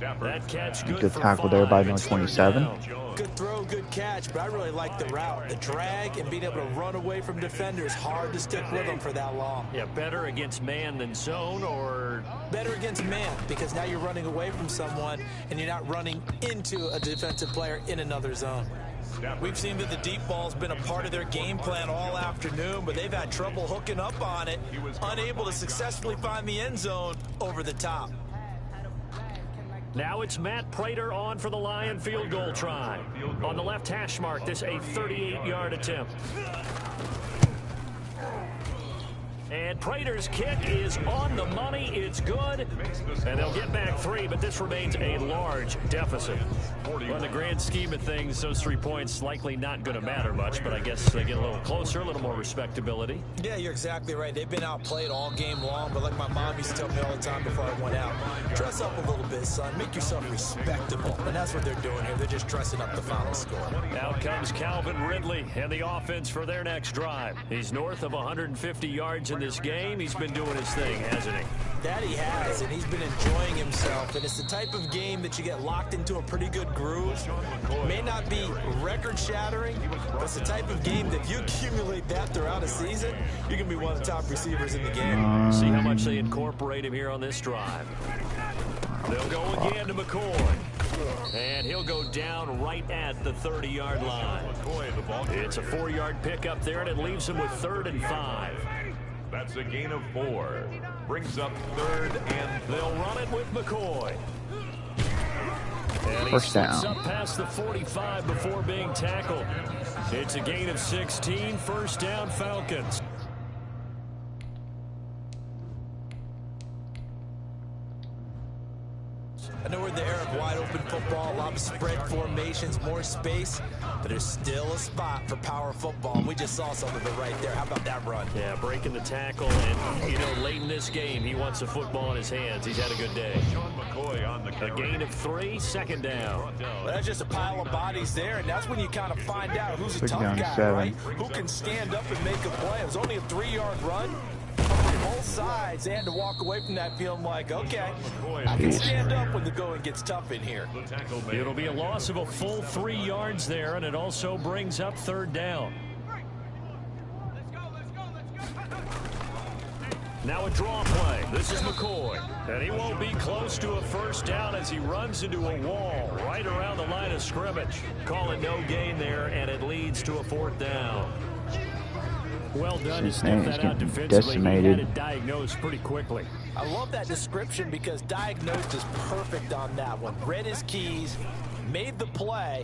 That catch good for tackle 5. there by no It's 27. Good throw, good catch, but I really like the route. The drag and being able to run away from defenders, hard to stick with them for that long. Yeah, better against man than zone, or better against man, because now you're running away from someone and you're not running into a defensive player in another zone. We've seen that the deep ball's been a part of their game plan all afternoon, but they've had trouble hooking up on it, unable to successfully find the end zone over the top. Now it's Matt Prater on for the Lion field goal try. On the left hash mark, this a 38-yard attempt. And Prater's kick is on the money. It's good. And they'll get back 3, but this remains a large deficit. In the grand scheme of things, those 3 points likely not going to matter much, but I guess they get a little closer, a little more respectability. Yeah, you're exactly right. They've been outplayed all game long, but like my mom used to tell me all the time before I went out, dress up a little bit, son. Make yourself respectable. And that's what they're doing here. They're just dressing up the final score. Out comes Calvin Ridley and the offense for their next drive. He's north of 150 yards in this game. He's been doing his thing, hasn't he? That he has, and he's been enjoying himself. And it's the type of game that you get locked into a pretty good groove. May not be record-shattering, but it's the type of game that if you accumulate that throughout a season, you're going to be one of the top receivers in the game. See how much they incorporate him here on this drive. They'll go again to McCoy. And he'll go down right at the 30-yard line. It's a 4-yard pickup there, and it leaves him with 3rd and 5. That's a gain of 4. Brings up 3rd and they'll run it with McCoy. And he First slips down. up past the 45 before being tackled. It's a gain of 16. First down, Falcons. I know we're in the era of wide-open football, a lot of spread formations, more space, but there's still a spot for power football. We just saw some of it right there. How about that run? Yeah, breaking the tackle, and, you know, late in this game, he wants the football in his hands. He's had a good day. A gain of 3, 2nd down. Well, that's just a pile of bodies there, and that's when you kind of find out who's a Big tough down guy, 7. right? Who can stand up and make a play. It was only a 3-yard run. From both sides, they had to walk away from that feeling like, okay, I can stand up when the going gets tough in here. It'll be a loss of a full 3 yards there, and it also brings up 3rd down. Now a draw play. This is McCoy. And he won't be close to a first down as he runs into a wall right around the line of scrimmage. Call it no gain there, and it leads to a 4th down. Well done to sniff that out defensively. He had it diagnosed pretty quickly. I love that description because diagnosed is perfect on that one. Read his keys, made the play,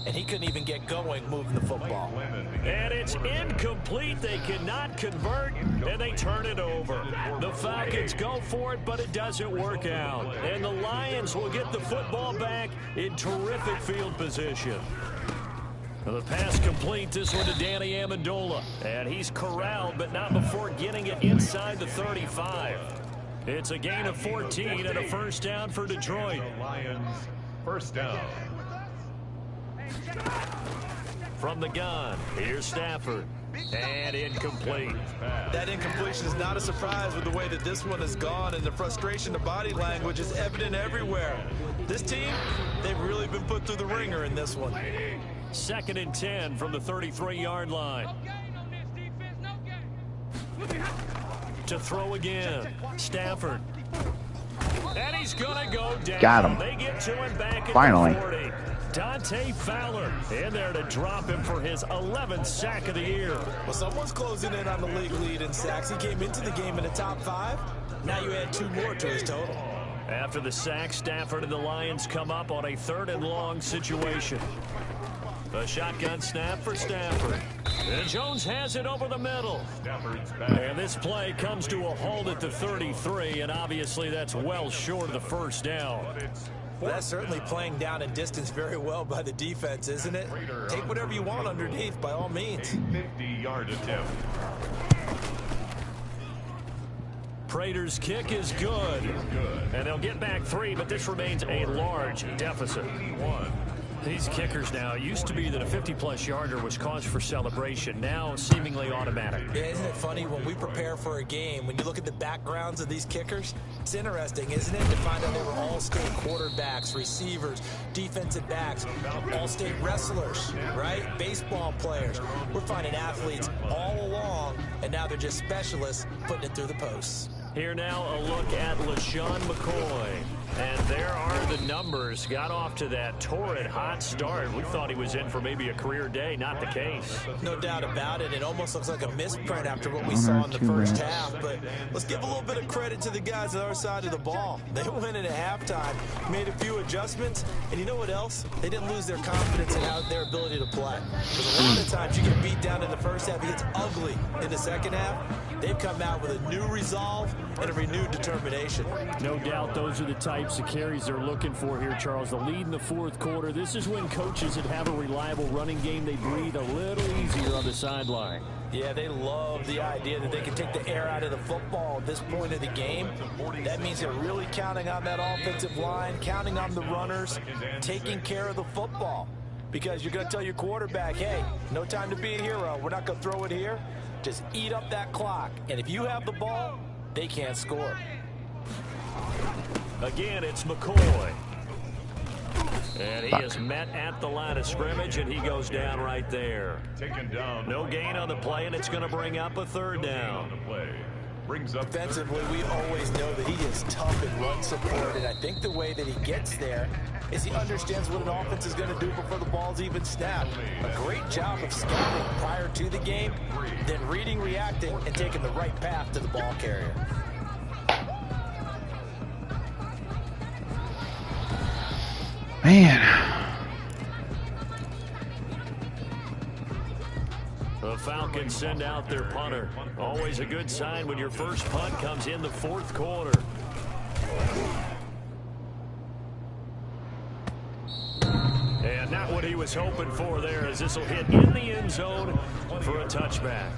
and he couldn't even get going moving the football. And it's incomplete. They cannot convert, and they turn it over. The Falcons go for it, but it doesn't work out. And the Lions will get the football back in terrific field position. The pass complete, this one to Danny Amendola. And he's corralled, but not before getting it inside the 35. It's a gain of 14 and a first down for Detroit. Lions, first down. From the gun, here's Stafford. And incomplete. That incompletion is not a surprise with the way that this one has gone, and the frustration, the body language is evident everywhere. This team, they've really been put through the ringer in this one. 2nd and 10 from the 33-yard line. To throw again, Stafford. And he's going to go down. Got him. They get to him back at Finally. the 40. Dante Fowler in there to drop him for his 11th sack of the year. Well, someone's closing in on the league lead in sacks. He came into the game in the top 5. Now you add 2 more to his total. After the sack, Stafford and the Lions come up on a 3rd and long situation. A shotgun snap for Stafford. And Jones has it over the middle. And this play comes to a halt at the 33, and obviously that's well short of the first down. Well, that's certainly playing down in distance very well by the defense, isn't it? Take whatever you want underneath, by all means. 50-yard attempt. Prater's kick is good. And they'll get back 3, but this remains a large deficit. These kickers now, it used to be that a 50-plus yarder was cause for celebration, now seemingly automatic. Yeah, isn't it funny when we prepare for a game, when you look at the backgrounds of these kickers, it's interesting, isn't it, to find out they were all-state quarterbacks, receivers, defensive backs, all-state wrestlers, right? Baseball players. We're finding athletes all along, and now they're just specialists putting it through the posts. Here now a look at LaShawn McCoy. And there are the numbers. Got off to that torrid hot start. We thought he was in for maybe a career day. Not the case. No doubt about it. It almost looks like a misprint after what we saw in the first half. But let's give a little bit of credit to the guys on our side of the ball. They went in at halftime, made a few adjustments, and you know what else? They didn't lose their confidence in their ability to play. Because a lot of times you get beat down in the first half, it gets ugly in the second half. They've come out with a new resolve and a renewed determination. No doubt those are the types of carries they're looking for here, Charles. The lead in the 4th quarter. This is when coaches that have a reliable running game, they breathe a little easier on the sideline. Yeah, they love the idea that they can take the air out of the football at this point of the game. That means they're really counting on that offensive line, counting on the runners, taking care of the football. because you're going to tell your quarterback, hey, no time to be a hero. We're not going to throw it here. Just eat up that clock. And if you have the ball, they can't score. Again, it's McCoy. And he is met at the line of scrimmage, and he goes down right there. Taken down. No gain on the play, and it's going to bring up a third down. Defensively, we always know that he is tough in run support, and I think the way that he gets there is he understands what an offense is going to do before the ball's even snapped. A great job of scouting prior to the game, then reading, reacting, and taking the right path to the ball carrier. Man. The Falcons send out their punter. Always a good sign when your first punt comes in the fourth quarter. And not what he was hoping for there, as this will hit in the end zone for a touchback.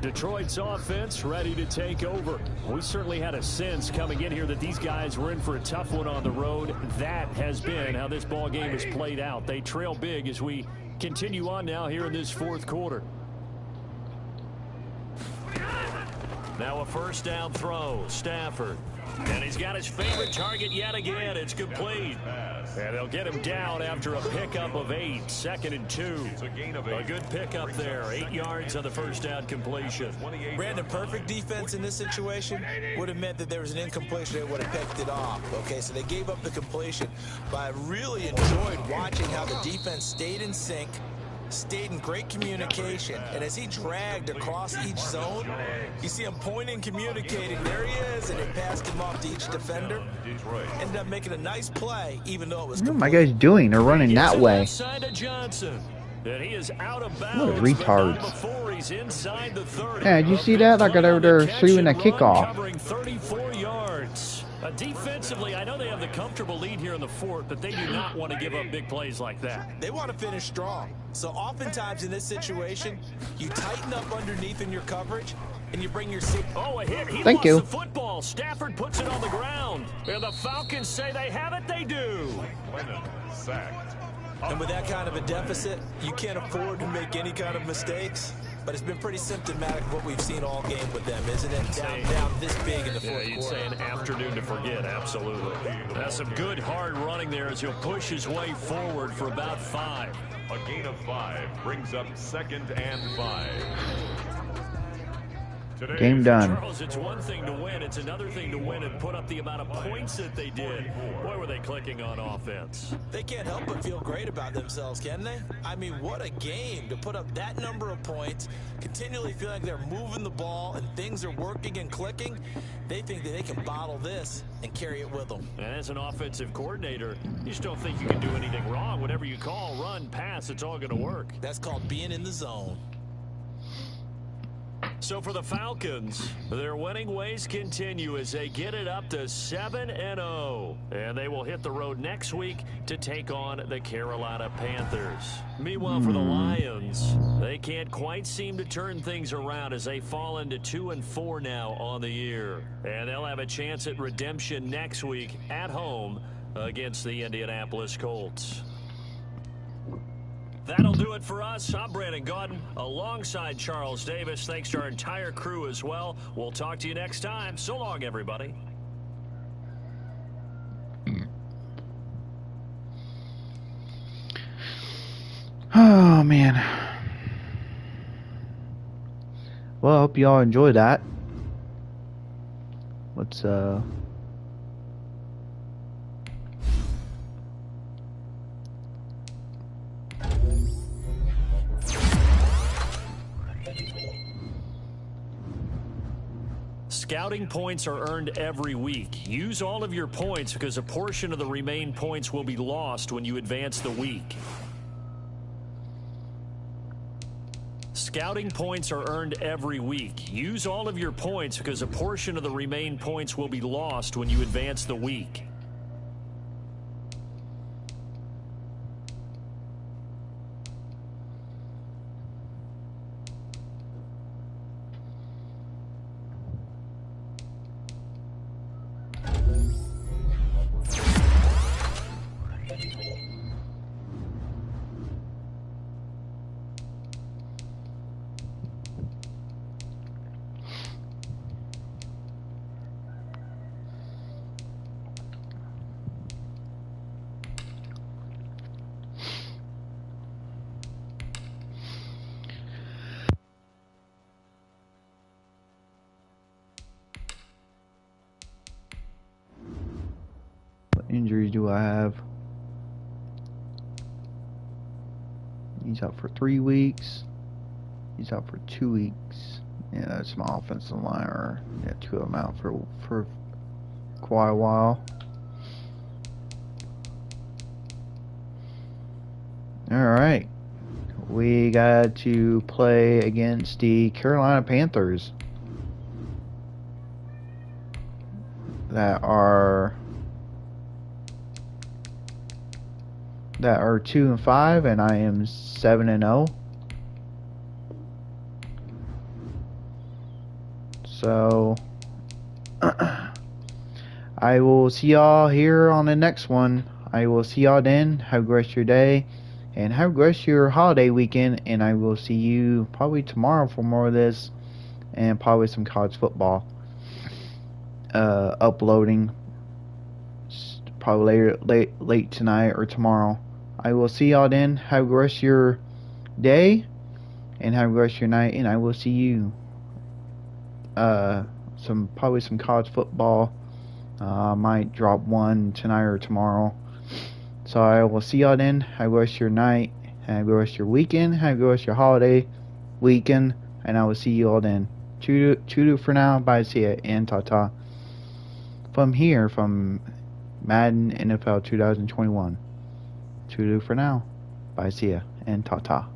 Detroit's offense ready to take over. We certainly had a sense coming in here that these guys were in for a tough one on the road. That has been how this ball game has played out. They trail big as we continue on now here in this fourth quarter. Now a first down throw, Stafford. And he's got his favorite target yet again. It's complete. And they'll get him down after a pickup of 8, 2nd and 2. A good pickup there, 8 yards on the first down completion. Brandon, perfect defense in this situation would have meant that there was an incompletion. They would have picked it off. Okay, so they gave up the completion. But I really enjoyed watching how the defense stayed in sync, stayed in great communication, and as he dragged across each zone, you see him pointing, communicating. There he is, and it passed him off to each defender. Ended up making a nice play, even though it was. What are my guys doing? They're running that way. Johnson. And he is out of What bounds, retards. before he's inside the 30. Yeah, did you see that? Like they were shooting a kickoff. Covering 34 yards. Defensively, I know they have the comfortable lead here in the fourth, but they do not want to give up big plays like that. They want to finish strong. So oftentimes in this situation, you tighten up underneath in your coverage, and you bring your safety. Oh, a hit. He Thank lost you. the football. Stafford puts it on the ground. And the Falcons say they have it. They do. And with that kind of a deficit, you can't afford to make any kind of mistakes. But it's been pretty symptomatic of what we've seen all game with them, isn't it? Down this big in the fourth You'd quarter. say an afternoon to forget, absolutely. That's some good hard running there as he'll push his way forward for about 5. A gain of 5 brings up 2nd and 5. Game done. Charles, it's one thing to win. It's another thing to win and put up the amount of points that they did. Boy, were they clicking on offense. They can't help but feel great about themselves, can they? I mean, what a game to put up that number of points, continually feel like they're moving the ball and things are working and clicking. They think that they can bottle this and carry it with them. And as an offensive coordinator, you just don't think you can do anything wrong. Whatever you call, run, pass, it's all going to work. That's called being in the zone. So for the Falcons, their winning ways continue as they get it up to 7-0. And they will hit the road next week to take on the Carolina Panthers. Meanwhile, for the Lions, they can't quite seem to turn things around as they fall into 2-4 now on the year. And they'll have a chance at redemption next week at home against the Indianapolis Colts. That'll do it for us. I'm Brandon Gaudin alongside Charles Davis. Thanks to our entire crew as well. We'll talk to you next time. So long, everybody. Oh, man. Well, I hope you all enjoy that. Let's, Scouting points are earned every week. Use all of your points because a portion of the remaining points will be lost when you advance the week. Scouting points are earned every week. Use all of your points because a portion of the remaining points will be lost when you advance the week. do I have? He's out for 3 weeks. He's out for 2 weeks. Yeah, that's my offensive line. Or yeah, 2 of them out for quite a while. All right, we got to play against the Carolina Panthers that are 2-5, and I am 7-0. So I will see y'all here on the next one. I will see y'all then. Have a great your day, and have a great your holiday weekend. And I will see you probably tomorrow for more of this, and probably some college football uploading. Probably late tonight or tomorrow. I will see y'all then. Have a great your day, and have a great your night. And I will see you. Probably some college football. I might drop one tonight or tomorrow. So I will see y'all then. Have a great your night. Have a great your weekend. Have a great your holiday weekend. And I will see you all then. Chudu for now. Bye, see ya, and ta-ta. From here, from Madden NFL 2021. Chudu for now. Bye, see ya, and ta-ta.